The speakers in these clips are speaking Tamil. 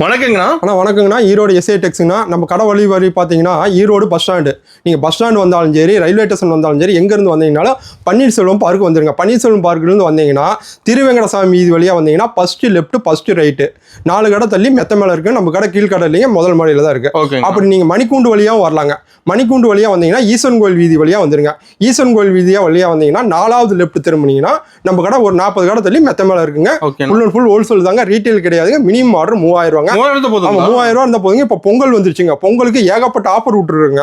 வணக்கங்கண்ணா. அண்ணா வணக்கங்கண்ணா. ஈரோடு எஸ்ஏ டெக்ஸ்னா நம்ம கடை வழி பார்த்தீங்கன்னா ஈரோடு பஸ் ஸ்டாண்டு. நீங்கள் பஸ் ஸ்டாண்டு வந்தாலும் சரி, ரயில்வே ஸ்டேஷன் வந்தாலும் சரி, எங்கேருந்து வந்தீங்கனாலும் பன்னீர்செல்வம் பார்க் வந்துருங்க. பன்னீர்செல்வம் பார்க்கிலேருந்து வந்தீங்கன்னா திருவேங்கடசாமி வீதி வழியாக வந்தீங்கன்னா ஃபஸ்ட்டு லெஃப்ட் ஃபஸ்ட்டு ரைட்டு 4 கடை தள்ளி மெத்த மேலே இருக்குது. நம்ம கடை கீழ்கடை இல்லைங்க, முதல் மாடியில் தான் இருக்குது. அப்படி நீங்கள் மணிக்கூண்டு வழியாகவும் வரலாங்க. மணிக்கூண்டு வழியாக வந்தீங்கன்னா ஈசன் கோயில் வீதி வழியாக வந்துருங்க. ஈசன் கோயில் வழியாக வந்தீங்கன்னா 4வது லெஃப்ட் திரும்பினீங்கன்னா நம்ம கடை ஒரு 40 கடை தள்ளி மெத்த மேலே இருக்குங்க. ஃபுல் அண்ட் ஃபுல் ஹோல்சேல் தாங்க, ரீட்டைல் கிடையாதுங்க. மினிமம் ஆர்டர் 3000 ரூபாங்க. 3000 ரூபா இருந்தா போதுங்க. இப்ப பொங்கல் வந்துருச்சுங்க, பொங்கலுக்கு ஏகப்பட்ட ஆஃபர் விட்டுருங்க.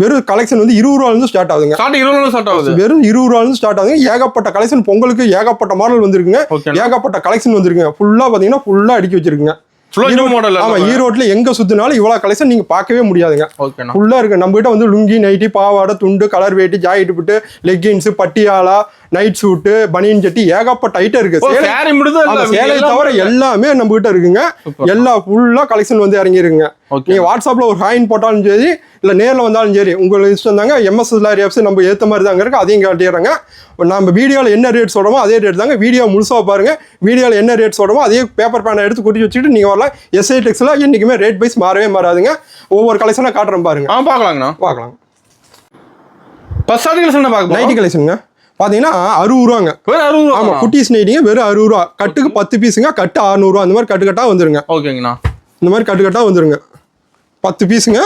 வெறும் கலெக்ஷன் வந்து 20 ரூபாயில இருந்து ஸ்டார்ட் ஆகுதுங்க. வெறும் 20 ரூபாயில இருந்து ஸ்டார்ட் ஆகுதுங்க. ஏகப்பட்ட கலெக்ஷன் பொங்கலுக்கு ஏகப்பட்ட மாடல் வந்துருக்குங்க. ஏகப்பட்ட கலெக்ஷன் வந்துருக்குங்க. ஃபுல்லா பாத்தீங்கன்னா ஃபுல்லா அடுக்கி வச்சிருக்குங்க. ஈரோட்ல எங்க சுத்தினாலும் இவ்வளவு கலெக்ஷன் நீங்க பார்க்கவே முடியாதுங்க. ஃபுல்லா இருக்கு. நம்ம கிட்ட வந்து லுங்கி, நைட்டி, பாவாடை, துண்டு, கலர் வேட்டி, ஜாக்கெட் புட்டு, லெக்கின்ஸ், பட்டியாலா, நைட் சூட்டு, பனியன் சட்டி, ஏகப்பட்ட ஐட்டம் இருக்கு. சேலை தவிர எல்லாமே நம்ம கிட்ட இருக்குங்க. எல்லா ஃபுல்லா கலெக்ஷன் வந்து இறங்கி இருக்குங்க. நீங்க வாட்ஸ்அப்ல ஒரு ஹாயின் போட்டாலும் சரி, இல்ல நேரில் வந்தாலும் சரி, உங்களுக்கு இஷ்டம் தாங்க. எம்எஸ் நம்ம ஏற்ற மாதிரி தாங்க இருக்கு. அதையும் காட்டிடுறாங்க. நம்ம வீடியோவில் என்ன ரேட் சொல்கிறோமோ அதே ரேட் தாங்க. வீடியோ முழுசாக பாருங்க. வீடியோவில் என்ன ரேட் சொல்கிறோமோ அதே பேப்பர் பேனை எடுத்து குட்டி வச்சுட்டு நீங்கள் வரலாம். எஸ்ஐ டெக்ஸில் என்றைக்குமே ரேட் வைஸ் மாறவே மாறாதுங்க. ஒவ்வொரு கலெக்ஷனாக காட்டுறேன் பாருங்க. பார்க்கலாங்கண்ணா, பார்க்கலாம். நைட்டி கலெக்ஷனுங்க பார்த்தீங்கன்னா 60 ரூபாங்க. ஆமாம், குட்டீஸ் நைட்டிங்க வெறும் 60 ரூபா. கட்டுக்கு 10 பீஸுங்க. கட்டு 600 ரூபா. அந்த மாதிரி கட்டுக்கட்டாக வந்துருங்க. ஓகேங்கண்ணா. இந்த மாதிரி கட்டுக்கட்டாக வந்துருங்க. 10 பீஸுங்க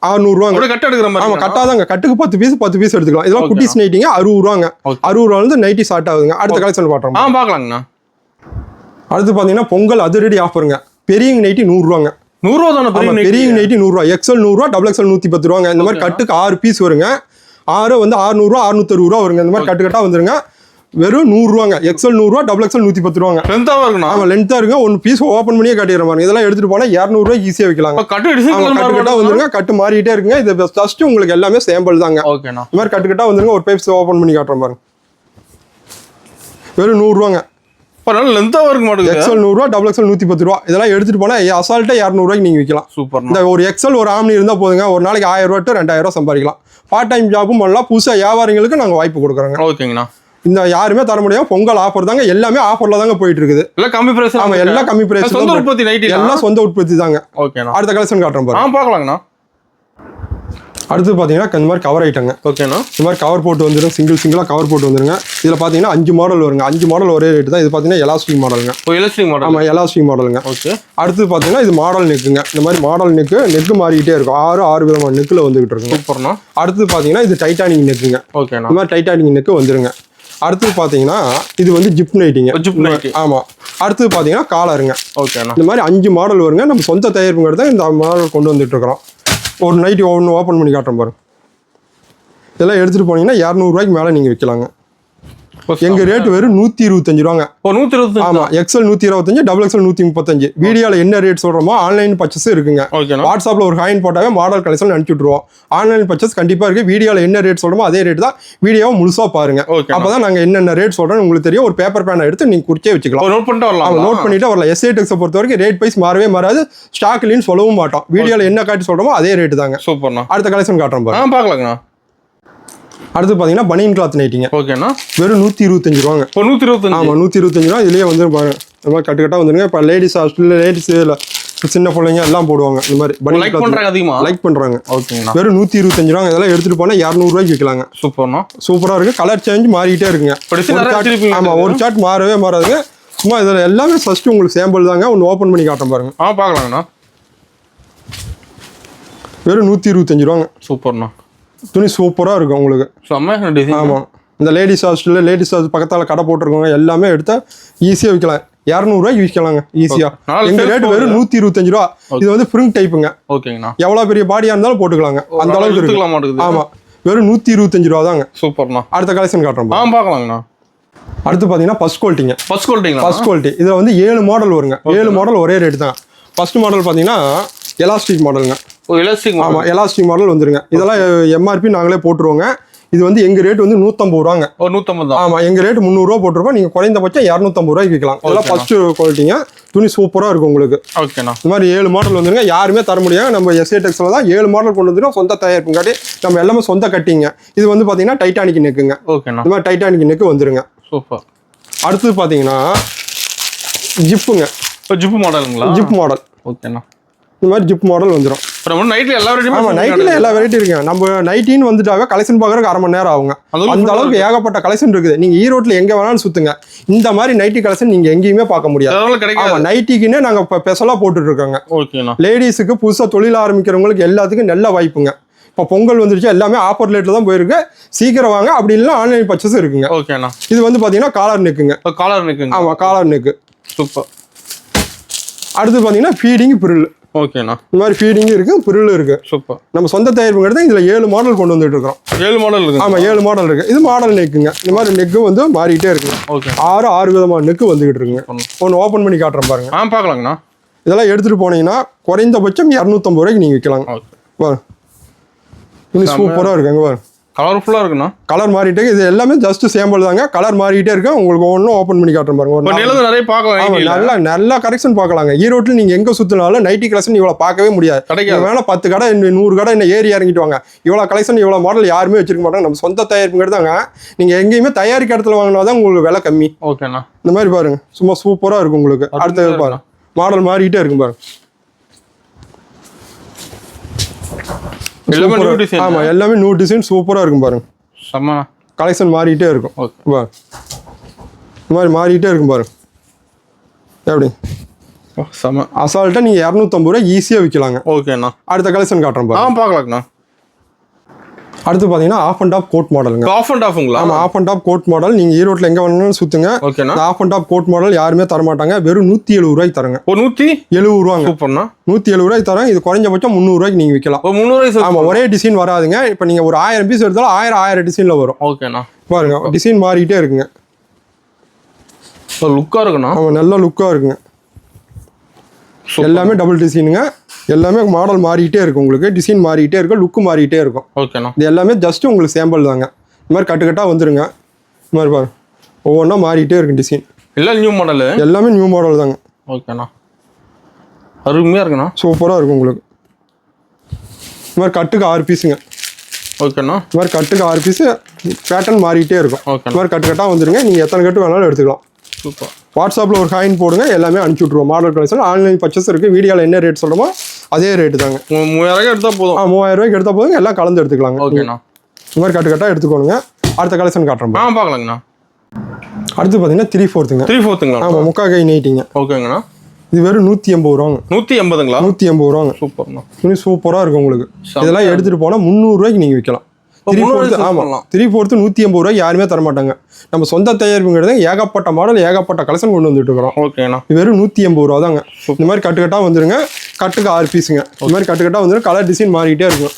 600 ரூபாங்க. கட்டு எடுக்கிற மாதிரி. ஆமா, கட்டாதாங்க. கட்டுக்கு 10 பீஸ் எடுத்துக்கலாம். இதெல்லாம் குட்டீஸ் நைட்டிங்க 60 ரூபாங்க. 60 ரூபால இருந்து நைட்டி ஸ்டார்ட் ஆகுதுங்க. அடுத்த கலெக்ஷன் பாக்குறோம். பார்க்கலாங்கண்ணா. அடுத்து பாத்தீங்கன்னா பொங்கல் அதிரடி ஆஃபருங்க. பெரிய நைட்டி 100 ரூபாங்க. 100 ரூபா தானே? பெரிய நைட்டி 100 ரூபா. எக்ஸ்எல் 100 ரூபா, டபுள் எக்ஸ்எல் 110 ரூபாங்க. இந்த மாதிரி கட்டுக்கு 6 பீஸ் வருங்க. 6 வந்து 600 ரூபா, 660 ரூபா வருங்க. இந்த மாதிரி கட்டுக்கட்டா வந்துருங்க. வெறும் 100 ரூபாங்க. எக்ஸ்எல் 100 ரூபா, டபுள் எக்ஸ்எல் 110 ரூபாங்க. லென்த்தா இருக்குங்க. ஒன்னு பீஸ் ஓப்பன் பண்ணியே காட்டிடுற மாதிரி. இதெல்லாம் எடுத்துட்டு போனா 200 ரூபாய் ஈஸியா விற்கலாங்க. கட்டுக்கட்டா வந்துருங்க. கட்டு மாறிட்டே இருக்குங்க. இது ஜஸ்ட் உங்களுக்கு எல்லாமே சாம்பிள் தாங்க. இந்த மாதிரி கட்டுக்கட்டா வந்துருங்க. ஒரு பீஸ் ஓப்பன் பண்ணி காட்டுறேன் பாருங்க. வெறும் 100 ரூபாங்க. எக்ஸ்எல் 100 ரூபா, டபுள் எக்ஸ்எல் 110 ரூபா. இதெல்லாம் எடுத்துட்டு போனா அசால்ட்டா 200 ரூபாய்க்கு நீங்க விற்கலாம். சூப்பர். இந்த ஒரு எக்ஸ்எல் ஒரு ஆம்னி இருந்தா போதுங்க. ஒரு நாளைக்கு 1000 ரூபா டு 2000 ரூபா சம்பாதிக்கலாம். பார்ட் டைம் ஜாப்பும் பண்ணலாம். புதுசா வியாபாரிகளுக்கு நாங்க வாய்ப்பு கொடுக்குறோங்க. ஓகேங்கண்ணா. இந்த யாருமே தர முடியாது. பொங்கல் ஆஃபர் தாங்க. எல்லாமே ஆஃபர்ல தாங்க போயிட்டு இருக்குது. எல்லாம் கம்மி பிரைஸ். ஆமா, எல்லாம் கம்மி பிரைஸ். சொந்த உற்பத்தி நைட்டி எல்லாம் சொந்த உற்பத்தி தாங்க. ஓகேண்ணா. அடுத்த கலெக்ஷன் காட்டுறேன் பாருங்க. பார்க்கலாங்கண்ணா. அடுத்து பாத்தீங்கன்னா இந்த மாதிரி கவர் ஐட்டங்க. ஓகேண்ணா. இந்த மாதிரி கவர் போட்டு வந்துருங்க. சிங்கிளா கவர் போட்டு வந்துருங்க. இதுல பாத்தீங்கன்னா 5 மாடல் வருங்க. 5 மாடல் ஒரே ரேட் தான். இது பாத்தீங்கன்னா எலாஸ்டிக் மாடலுங்க. Elastic model. ஆமா, எலாஸ்டிக் மாடலுங்க. ஓகே. அடுத்து பாத்தீங்கன்னா இது மாடல் நெக்குங்க. இந்த மாதிரி மாடல் நெக்கு மாறிக்கிட்டே இருக்கும். 6 விதமான நெக்குல வந்துகிட்டு இருக்கு. சூப்பர்ண்ணா. அடுத்து பாத்தீங்கன்னா இது டைட்டானிக் நெக்குங்க. ஓகேண்ணா. இந்த மாதிரி டைட்டானிக் நெக்கு வந்துருங்க. அடுத்து பாத்தீங்கன்னா இது வந்து ஜிப் நைட்டிங்க. ஆமா. அடுத்து பாத்தீங்கன்னா காலருங்க. ஓகேண்ணா. இந்த மாதிரி 5 மாடல் வருங்க. நம்ம சொந்த தயாரிப்புங்கிறத இந்த மாடல் கொண்டு வந்துட்டு இருக்கிறோம். ஒரு நைட்டி ஒன்று ஓப்பன் பண்ணி காட்டுறேன் பாருங்க. இதெல்லாம் எடுத்துட்டு போனீங்கன்னா 200 ரூபாய்க்கு மேல நீங்க விற்கலாங்க. எங்க ரேட் வெறும் 125 ரூபாங்க. 125. ஆமா, எக்ஸ்எல் 125, டபுள் எக்ஸ்எல் 135. வீடியோல என்ன ரேட் சொல்றோமோ ஆன்லைன் பர்ச்சேஸ் இருக்குங்க. வாட்ஸ்அப்ல ஒரு ஹாயின் போட்டாவே மாடல் கலெக்ஷன் அனுப்பிச்சு விட்டுருவோம். ஆன்லைன் பர்ச்சேஸ் கண்டிப்பா இருக்கு. வீடியோல என்ன ரேட் சொல்றோமோ அதே ரேட் தான். வீடியோவை முழுசா பாருங்க. அப்பதான் நாங்க என்னென்ன ரேட் சொல்றோம்னு உங்களுக்கு தெரியும். ஒரு பேப்பர் பேனை எடுத்து நீங்க குறிச்சே வச்சுக்கலாம். நோட் பண்ணிட்டு வரலாம். எஸ்ஏ டெக்ஸை பொறுத்த வரைக்கும் ரேட் வைஸ் மாறவே மாறாது. ஸ்டாக் இல்லைன்னு சொல்லவும் மாட்டோம். வீடியோல என்ன காட்டி சொல்றோமோ அதே ரேட் தாங்க. சூப்பர்ண்ணா. அடுத்த கலெக்ஷன் காட்டுறோம் பாருங்க. பார்க்கலாங்கண்ணா. அடுத்து பாத்தீங்கன்னா பனியன் கிளாத் நைட்டிங்க. ஓகேண்ணா. வெறும் 125 ரூபாங்க. 125. ஆமா, 125 ரூபா. இதுலயே வந்து பாருங்க. இந்த மாதிரி கட்டுக்கட்டா வந்துருங்க. இப்போ லேடிஸ் ஹாஸ்டல், லேடிஸ் சின்ன பிள்ளைங்க எல்லாம் போடுவாங்க. இந்த மாதிரி லைக் பண்றாங்க. ஓகேங்களா. வெறும் 125 ரூபாங்க. இதெல்லாம் எடுத்துட்டு போனா 200 ரூபாய்க்கு விற்கலாங்க. சூப்பர்ண்ணா. சூப்பரா இருக்கு. கலர் சேஞ்ச் மாறிட்டே இருக்குங்க. ஆமா, ஒரு சார்ட் மாறவே மாறாதுங்க. சும்மா இதுல எல்லாமே ஃபர்ஸ்ட் உங்களுக்கு சாம்பிள் தாங்க. ஒன்று ஓப்பன் பண்ணி காட்டுறேன் பாருங்க. பார்க்கலாங்கண்ணா. வெறும் 125 ரூபாங்க. சூப்பர்ண்ணா. துணி சூப்பரா இருக்கும் உங்களுக்கு. ஆமா, இந்த லேடிஸ் ஹாஸ்டல் பக்கத்தால கடை போட்டிருக்கோங்க. எல்லாமே எடுத்தா ஈஸியா விற்கலாம். 200 ரூபாய்க்கு விற்கலாங்க ஈஸியா. எங்க ரேட் வெறும் 125 ரூபா. இது வந்து பிரிண்ட் டைப்புங்க. ஓகேங்கண்ணா. எவ்வளவு பெரிய பாடியா இருந்தாலும் போட்டுக்கலாங்க. அந்த அளவுக்கு இருக்கு. ஆமா, வெறும் 125 ரூபா தாங்க. சூப்பர்ண்ணா. அடுத்த கலெக்ஷன் காட்டுறோம். பார்க்கலாங்கண்ணா. அடுத்து பாத்தீங்கன்னா ஃபர்ஸ்ட் குவாலிட்டிங்க. First quality. இதுல வந்து 7 மாடல் வருங்க. 7 மாடல் ஒரே ரேட் தான். ஃபர்ஸ்ட் மாடல் பாத்தீங்கன்னா எலாஸ்டிக் மாடலுங்க. ஆமா, எலாஸ்டிக் மாடல் வந்துருங்க. இதெல்லாம் எம்ஆர்பி நாங்களே போட்டுருவோங்க. இது வந்து எங்க ரேட் வந்து 150 ரூபாங்க. 150. ஆமா, எங்க ரேட் 300 ரூபா போட்டுருப்போம். நீங்க குறைந்தபட்சம் 250 ரூபாய்க்கு விற்கலாம். இதெல்லாம் ஃபர்ஸ்ட் குவாலிட்டிங்க. துணி சூப்பரா இருக்கும் உங்களுக்கு. ஓகேண்ணா. இந்த மாதிரி 7 மாடல் வந்துருங்க. யாருமே தர முடியாது. நம்ம எஸ்ஏ டெக்ஸ்ல தான் 7 மாடல் கொண்டு வந்துடும். சொந்த தயாரிப்பு காட்டி நம்ம எல்லாமே சொந்த கட்டிங்க. இது வந்து பாத்தீங்கன்னா டைட்டானிக் நெக்குங்க. ஓகேண்ணா. இந்த மாதிரி டைட்டானிக் நெக்கு வந்துருங்க. சூப்பர். அடுத்து பாத்தீங்கன்னா ஜிப்புங்க. ஜிப் மாடலுங்களா? Zip model. ஓகேண்ணா. இந்த மாதிரி ஜிப் மாடல் வந்துடும். அப்புறம் நைட்ல எல்லா வெரைட்டியும். ஆமாம், நைட்டில் எல்லா வெரைட்டி இருக்குங்க. நம்ம நைட்டின்னு வந்துட்டாவே கலெக்ஷன் பார்க்குறதுக்கு அரை மணி நேரம் ஆகுங்க. அந்த அளவுக்கு ஏகப்பட்ட கலெக்ஷன் இருக்குது. நீங்கள் ஈரோட்டில் எங்கே வேணாலும் சுற்றுங்க, இந்த மாதிரி நைட்டி கலெக்ஷன் நீங்கள் எங்கேயுமே பார்க்க முடியாது. ஆமாம், நைட்டிக்குன்னு நாங்கள் இப்போ ஸ்பெஷலாக போட்டுட்ருக்கோங்க. ஓகேண்ணா. லேடிஸுக்கு புதுசாக தொழில் ஆரம்பிக்கிறவங்களுக்கு எல்லாத்துக்கும் நல்ல வாய்ப்புங்க. இப்போ பொங்கல் வந்துருச்சு, எல்லாமே ஆஃபர் ரேட்டில் தான் போயிருக்கு. சீக்கிரம் வாங்க. அப்படி இல்லைன்னா ஆன்லைன் பர்ச்சேஸ் இருக்குங்க. ஓகேண்ணா. இது வந்து பார்த்தீங்கன்னா காலர் நெக்குங்க. காலர் நெக்குங்க. ஆமாம், காலர் நெக்கு. சூப்பர். அடுத்து பார்த்தீங்கன்னா ஃபீடிங் பிரில். ஓகேண்ணா. இந்த மாதிரி ஃபீடிங் இருக்கு, பிரில் இருக்கு. சூப்பர். நம்ம சொந்த தயாரிப்புங்கிறது இதில் 7 மாடல் கொண்டு வந்துட்டு இருக்கோம். 7 மாடல் இருக்கு. ஆமாம், 7 மாடல் இருக்கு. இது மாடல் நெக்குங்க. இந்த மாதிரி நெக்கு வந்து மாறிட்டே இருக்குங்க. ஓகே. 6 விதமான நெக்கு வந்துகிட்டு இருக்குங்க. ஒன்று ஓப்பன் பண்ணி காட்டுறேன் பாருங்க. பார்க்கலாங்கண்ணா. இதெல்லாம் எடுத்துட்டு போனீங்கன்னா குறைந்தபட்சம் 250 ரூபாய்க்கு நீங்கள் விற்கலாங்க. பாருங்க, இன்னும் சூப்பராக இருக்குங்க. பாருங்க, கலர்ஃபுல்லாக இருக்குண்ணா. கலர் மாறிட்டே இது எல்லாமே ஜஸ்ட் சேம்பிள் தாங்க. கலர் மாறிட்டே இருக்கு. உங்களுக்கு ஒன்றும் ஓப்பன் பண்ணி காட்டுறேன் பாருங்க. நிறைய பார்க்கலாம். நல்லா கலெக்ஷன் பார்க்கலாங்க. ஈரோட்டில் நீங்கள் எங்கே சுற்றினாலும் நைட்டி கலெக்ஷன் இவ்வளோ பார்க்கவே முடியாது. வேணா 10 கடை 100 கடை என்ன ஏறி இறங்கிட்டு வாங்க. இவ்வளோ கலெக்ஷன் இவ்வளோ மாடல் யாருமே வச்சிருக்க மாட்டாங்க. நம்ம சொந்த தயாரிப்புங்கிறது தாங்க. நீங்கள் எங்கேயுமே தயாரிக்க இடத்துல வாங்கினா தான் உங்களுக்கு விலை கம்மி. ஓகேண்ணா. இந்த மாதிரி பாருங்க, சும்மா சூப்பராக இருக்கும் உங்களுக்கு. அடுத்தது பாருங்க, மாடல் மாறிட்டே இருக்கும் பாருங்க. ஆமா, எல்லாமே நியூ டிசைன் சூப்பரா இருக்கும் பாருங்க. செம்ம கலெக்ஷன் மாறிட்டே இருக்கும். பாருங்க, இந்த மாதிரி மாறிட்டே இருக்கும் பாருங்க. எப்படி செம்ம அசால்ட்டா நீங்க 250 ரூபாய் ஈஸியா விற்கலாங்க. ஓகேண்ணா. அடுத்த கலெக்ஷன் காட்டுறேன் பாருங்க. பார்க்கலாங்கண்ணா. அடுத்து பார்த்தீங்கன்னா ஆஃப் அண்ட் டாப் கோட் மாடலுங்க. ஆஃப் அண்ட் டாப்ங்களா? ஆமாம், off and top coat model. நீங்கள் ஈரோட்டில் எங்கே வேணாலும் சுற்றுங்க. ஓகேண்ணா. Off and top coat model யாருமே தரமாட்டாங்க. வெறும் 170 ரூபாய்க்கு தரங்க. 170 ரூபாங்க. சூப்பர்ண்ணா. 170 ரூபாய்க்கு தரேன். இது குறைஞ்சபட்சம் 300 ரூபாய்க்கு நீங்கள் விற்கலாம். 300. ஆமாம், ஒரே டிசைன் வராதுங்க. இப்போ நீங்கள் ஒரு 1000 பீஸ் எடுத்தாலும் 1000 டிசைனில் வரும். ஓகேண்ணா. பாருங்க, டிசைன் மாறிட்டே இருக்குங்க. லுக்காக இருக்குண்ணா. ஆமாம், நல்ல லுக்காக இருக்குங்க. எல்லாமே டபுள் டிசைனுங்க. எல்லாமே மாடல் மாறிட்டே இருக்கும். உங்களுக்கு டிசைன் மாறிட்டே இருக்கும், லுக்கு மாறிட்டே இருக்கும். ஓகேண்ணா. இது எல்லாமே ஜஸ்ட் உங்களுக்கு சாம்பிள் தாங்க. இந்த மாதிரி கட்டுக்கட்டாக வந்துருங்க. இந்த மாதிரி பாருங்க, ஒவ்வொன்றா மாறிட்டே இருக்கும் டிசைன். எல்லாம் நியூ மாடல். எல்லாமே நியூ மாடல் தாங்க. ஓகேண்ணா. அருமையாக இருக்குண்ணா. சூப்பராக இருக்கும் உங்களுக்கு. இந்த மாதிரி கட்டுக்கு 6 பீஸுங்க. ஓகேண்ணா. இந்த மாதிரி கட்டுக்கு 6 பீஸு. பேட்டர்ன் மாறிட்டே இருக்கும். ஓகே. இந்த மாதிரி கட்டுக்கட்டாக வந்துருங்க. நீங்கள் எத்தனை கட்டு வேணாலும் எடுத்துக்கலாம். சூப்பர். வாட்ஸ்அப்பில் ஒரு ஹாயின் போடுங்க, எல்லாமே அனுப்பிச்சி விட்ருவோம். மாடல் கலெக்ஷன் ஆன்லைன் பர்ச்சேஸ் இருக்குது. வீடியோவில் என்ன ரேட் சொல்கிறோமோ அதே ரேட்டு தாங்க. 3000 எடுத்தால் போதும். 3000 ரூபாய்க்கு எடுத்தால் போதும். எல்லாம் கலந்து எடுத்துக்கலாங்க. ஓகேண்ணா. இந்த மாதிரி கட்டுக்கட்டாக எடுத்துக்கோங்க. அடுத்த கலெக்ஷன் காட்டுறோம். பார்க்கலாங்கண்ணா. அடுத்து பார்த்தீங்கன்னா 3/4ங்க. 3/4ங்களா? ஆமாம், முக்கால் கை நைட்டிங்க. ஓகேங்கண்ணா. இது வெறும் 180 ரூபாங்க. 180ங்களா? 180 ரூபாங்க. சூப்பர்ண்ணா. இன்னும் சூப்பராக இருக்கும் உங்களுக்கு. இதெல்லாம் எடுத்துகிட்டு போனால் 300 ரூபாய்க்கு நீங்கள் விற்கலாம். 3/4 ஆமாம், 3/4 180 ரூபாய்க்கு யாருமே தரமாட்டாங்க. நம்ம சொந்த தயாரிப்புங்கிறது ஏகப்பட்ட மாடல் ஏகப்பட்ட கலெக்ஷன் கொண்டு வந்துட்டு இருக்கிறோம். ஓகேண்ணா. வெறும் 180 ரூபா தாங்க. இந்த மாதிரி கட்டுக்கட்டாக வந்துருங்க. கட்டுக்கு 6 பீஸுங்க. இந்த மாதிரி கட்டுக்கட்டாக வந்துடும். கலர் டிசைன் மாறிட்டே இருக்கும்.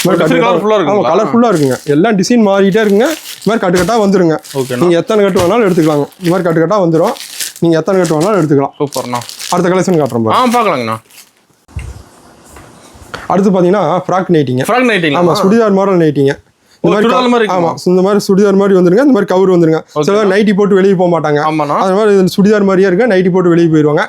ஆமாம், கலர்ஃபுல்லாக இருக்குங்க. எல்லாம் டிசைன் மாறிட்டே இருக்குங்க. இந்த மாதிரி கட்டுக்கட்டாக வந்துருங்க. நீங்கள் எத்தனை கட்டு வேணாலும் எடுத்துக்கலாங்க. இந்த மாதிரி கட்டுக்கட்டாக வந்துடும். நீங்கள் எத்தனை கட்டு வேணாலும் எடுத்துக்கலாம். சூப்பர்ண்ணா. அடுத்த கலெக்ஷன் காட்டுறோம். பார்க்கலாங்கண்ணா. அடுத்து பார்த்தீங்கன்னா ஃப்ராக் நைட்டிங்க. ஃப்ராக் நைட்டிங். ஆமாம், சுடிதார் மாடல் நைட்டிங்க. இந்த மாதிரி சுடிதார் மாதிரி வந்துருங்க. இந்த மாதிரி கவர் வந்துருங்க. சில பேர் நைட்டி போட்டு வெளியே போக மாட்டாங்க. அது மாதிரி சுடிதார் மாதிரியே இருக்கு. நைட்டி போட்டு வெளியே போயிருவாங்க.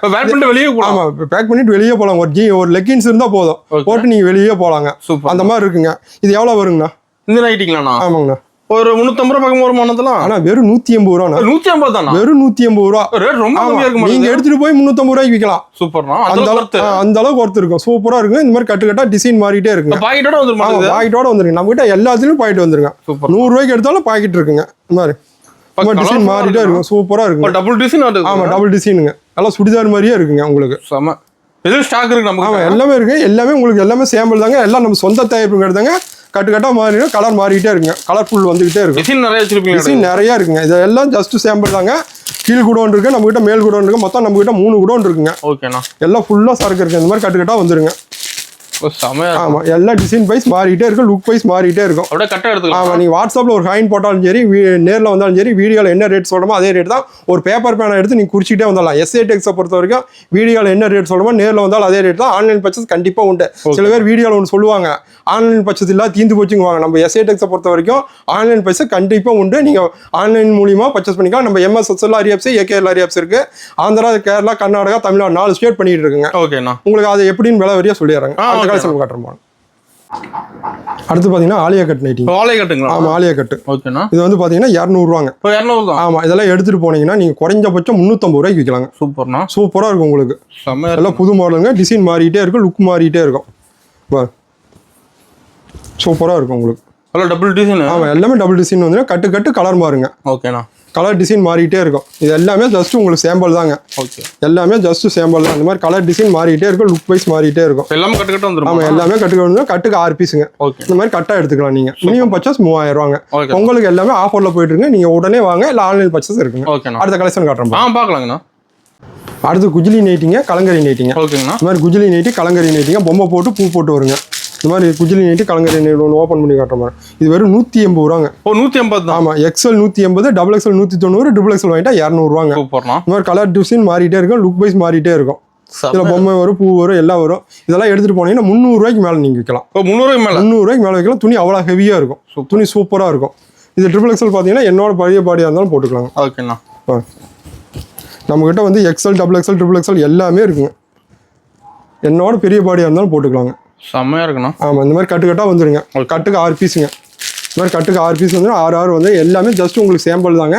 ஆமா, பேக் பண்ணிட்டு வெளியே போலாம். ஒரு லெக்கின்ஸ் இருந்தா போதும், போட்டு நீங்க வெளியே போலாங்க. அந்த மாதிரி இருக்குங்க. இது எவ்வளவு வருங்கண்ணா? இந்த நைட்டிங்களாண்ணா? ஆமாங்கண்ணா. ஒரு 350 ரூபாய் பக்கம் வருமானத்துல. ஆனா வெறும் 180 ரூபா. 180 தானா? வெறும் 180 ரூபா. ரேட் ரொம்ப கம்மியா இருக்கு. நீங்க எடுத்துட்டு போய் 350 ரூபாய்க்கு விக்கலாம். சூப்பர்ண்ணா. அந்த அளவுக்கு ஒர்த் இருக்கும். சூப்பரா இருக்கும். இந்த மாதிரி கட்டுக்கட்டா டிசைன் மாறிட்டே இருக்குங்க. பாக்கெட்டோட வந்துருமா? பாக்கெட்டோட வந்துருங்க. நம்ம கிட்ட எல்லாத்துலயும் பாக்கெட் வந்துருங்க. 100 ரூபாய்க்கு எடுத்தாலும் பாக்கெட் இருக்குங்க. இந்த மாதிரி டிசைன் மாறிட்டே இருக்கும். சூப்பரா இருக்கும். Double design. ஆமா, டபுள் டிசைனுங்க. நல்லா சுடிதார் மாதிரியே இருக்குங்க உங்களுக்கு. செம. இது ஸ்டாக் இருக்கு நமக்கு. ஆமா, எல்லாமே இருக்கு. எல்லாமே உங்களுக்கு எல்லாமே சாம்பிள் தாங்க. எல்லாம் நம்ம சொந்த தயாரிப்புங்கிறதாங்க. கட்டுக்கட்டா மாறிடும். கலர் மாறிட்டே இருக்குங்க. கலர்ஃபுல் வந்துகிட்டே இருக்கும். டிசைன் நிறைய வச்சிருப்பீங்க. டிசைன் நிறைய இருக்குங்க. இது எல்லாம் ஜஸ்ட் சாம்பிள் தாங்க. கீழ் குடோன் இருக்கு, நம்ம கிட்ட மேல் குடோன் இருக்கு. மொத்தம் நம்ம கிட்ட 3 குடோன் இருக்குங்க. ஓகேண்ணா. எல்லாம் ஃபுல்லா சரக்கு இருக்கு. இந்த மாதிரி கட்டுக்கட்டா வந்துருங்க. ஆமா, எல்லா டிசைன் வைஸ் மாறிட்டே இருக்கும். லுக் வைஸ் மாறிட்டே இருக்கும். அப்படியே கட்ட எடுத்துக்கலாம். ஆமா, நீங்க வாட்ஸ்அப்ல ஒரு ஹாயின் போட்டாலும் சரி, நேர்ல வந்தாலும் சரி, வீடியோல என்ன ரேட் சொல்றோமோ அதே ரேட் தான். ஒரு பேப்பர் பேனை எடுத்து நீங்க குறிச்சிட்டே வந்துடலாம். எஸ்ஏ டெக்ஸை பொறுத்த வரைக்கும் வீடியோல என்ன ரேட் சொல்றோமோ நேர்ல வந்தாலும் அதே ரேட் தான். ஆன்லைன் பர்ச்சேஸ் கண்டிப்பா உண்டு. சில பேர் வீடியோல ஒன்று சொல்லுவாங்க, ஆன்லைன் பர்ச்சேஸ் இல்ல தீந்து போச்சுங்குவாங்க. நம்ம எஸ்ஏ டெக்ஸை பொறுத்த வரைக்கும் ஆன்லைன் பர்ச்சேஸ் கண்டிப்பா உண்டு. நீங்க ஆன்லைன் மூலியமா பர்ச்சேஸ் பண்ணிக்கலாம். நம்ம எம்எஸ்எஸ்எல் ஆரியாப்ஸ், ஏகேஎல் ஆரியாப்ஸ் இருக்கு. ஆந்திரா, கேரளா, கர்நாடகா, தமிழ்நாடு 4 ஸ்டேட் பண்ணிட்டு இருக்குங்க. ஓகேண்ணா. உங்களுக்கு அது எப்படின்னு விலை வரியா சொல்லிடுறாங்க. அந்த காலத்தில் காட்டுறோம். அடுத்து பார்த்தீங்கன்னா ஆலியா கட் நைட்டிங்க. ஆலியா கட்டுங்களா? ஆமாம், ஆலியா கட்டு. ஓகேண்ணா. இது வந்து பார்த்தீங்கன்னா 200 இப்போ 200 தான். ஆமாம், இதெல்லாம் எடுத்துகிட்டு போனீங்கன்னா நீங்கள் குறைஞ்சபட்சம் 350 விற்கலாங்க. சூப்பர்ண்ணா. சூப்பராக இருக்கும் உங்களுக்கு. எல்லாம் புது மாடலுங்க. டிசைன் மாறிட்டே இருக்கும், லுக் மாறிட்டே இருக்கும். சூப்பராக இருக்கும் உங்களுக்கு. Double design. ஆமாம், எல்லாமே டபுள் டிசைன் வந்து கட்டு கலர் மாறுங்க. ஓகேண்ணா. கலர் டிசைன் மாறிட்டே இருக்கும். இது எல்லாமே ஜஸ்ட் உங்களுக்கு சாம்பிள் தாங்க. ஓகே. எல்லாமே ஜஸ்ட் சாம்பிள் தான். இந்த மாதிரி கலர் டிசைன் மாறிட்டே இருக்கும், லுக் வைஸ் மாறிட்டே இருக்கும். எல்லாமே கட்டு வந்துரும். ஆமாம், எல்லாமே கட்டுக்கு 6 பீஸுங்க. ஓகே. இந்த மாதிரி கட்டா எடுத்துக்கலாம் நீங்க. மினிமம் பர்ச்சேஸ் 3000 ரூபாங்க. ஓகே. உங்களுக்கு எல்லாமே ஆஃபர்ல போயிட்டு இருக்கு. நீங்க உடனே வாங்க, இல்ல ஆன்லைன் பர்ச்சேஸ் இருக்குங்க. ஓகேண்ணா. அடுத்த கலெக்ஷன் காட்டுறோம். பார்க்கலாங்கண்ணா. அடுத்து குஜிலி நைட்டிங்க, கலங்கரி நைட்டிங்க. ஓகேங்கண்ணா. இந்த மாதிரி குஜிலி நைட்டி, கலங்கரி நைட்டிங்க, பொம்மை போட்டு பூ போட்டு வருங்க. இந்த மாதிரி குஜிலி நைட்டி, கலங்கரி நைட்டி ஒன்று ஓப்பன் பண்ணி காட்டுற மாதிரி. இது வெறும் 180 ரூபாங்க. 180 தான். ஆமா, XL 180, double XL 190, triple XL வாங்கிட்டா 200 ரூபாங்க. சூப்பர்ண்ணா. இந்த மாதிரி கலர் டிசைன் மாறிட்டே இருக்கும், லுக் வைஸ் மாறிட்டே இருக்கும். இதுல பொம்மை வரும், பூ வரும், எல்லாம் வரும். இதெல்லாம் எடுத்துட்டு போனீங்கன்னா 300 ரூபாய்க்கு மேல நீங்க விற்கலாம். 300 ரூபாய்க்கு மேல வைக்கலாம். துணி அவ்வளவு ஹெவியா இருக்கும். துணி சூப்பரா இருக்கும். இது ட்ரிபிள் எக்ஸ்எல் பாத்தீங்கன்னா என்னோட பழைய பாடியா இருந்தாலும் போட்டுக்கலாங்க. ஓகேண்ணா. நம்ம கிட்ட வந்து XL, double XL, triple XL எல்லாமே இருக்குங்க. என்னோட பெரிய பாடியா இருந்தாலும் போட்டுக்கலாங்க. செம்மையா இருக்குண்ணா. ஆமா, இந்த மாதிரி கட்டுக்கட்டா வந்துருங்க. கட்டுக்கு 6 பீஸுங்க. இந்த மாதிரி கட்டுக்கு 6 பீஸ் வந்து 6 வந்து எல்லாமே ஜஸ்ட் உங்களுக்கு சாம்பிள் தாங்க.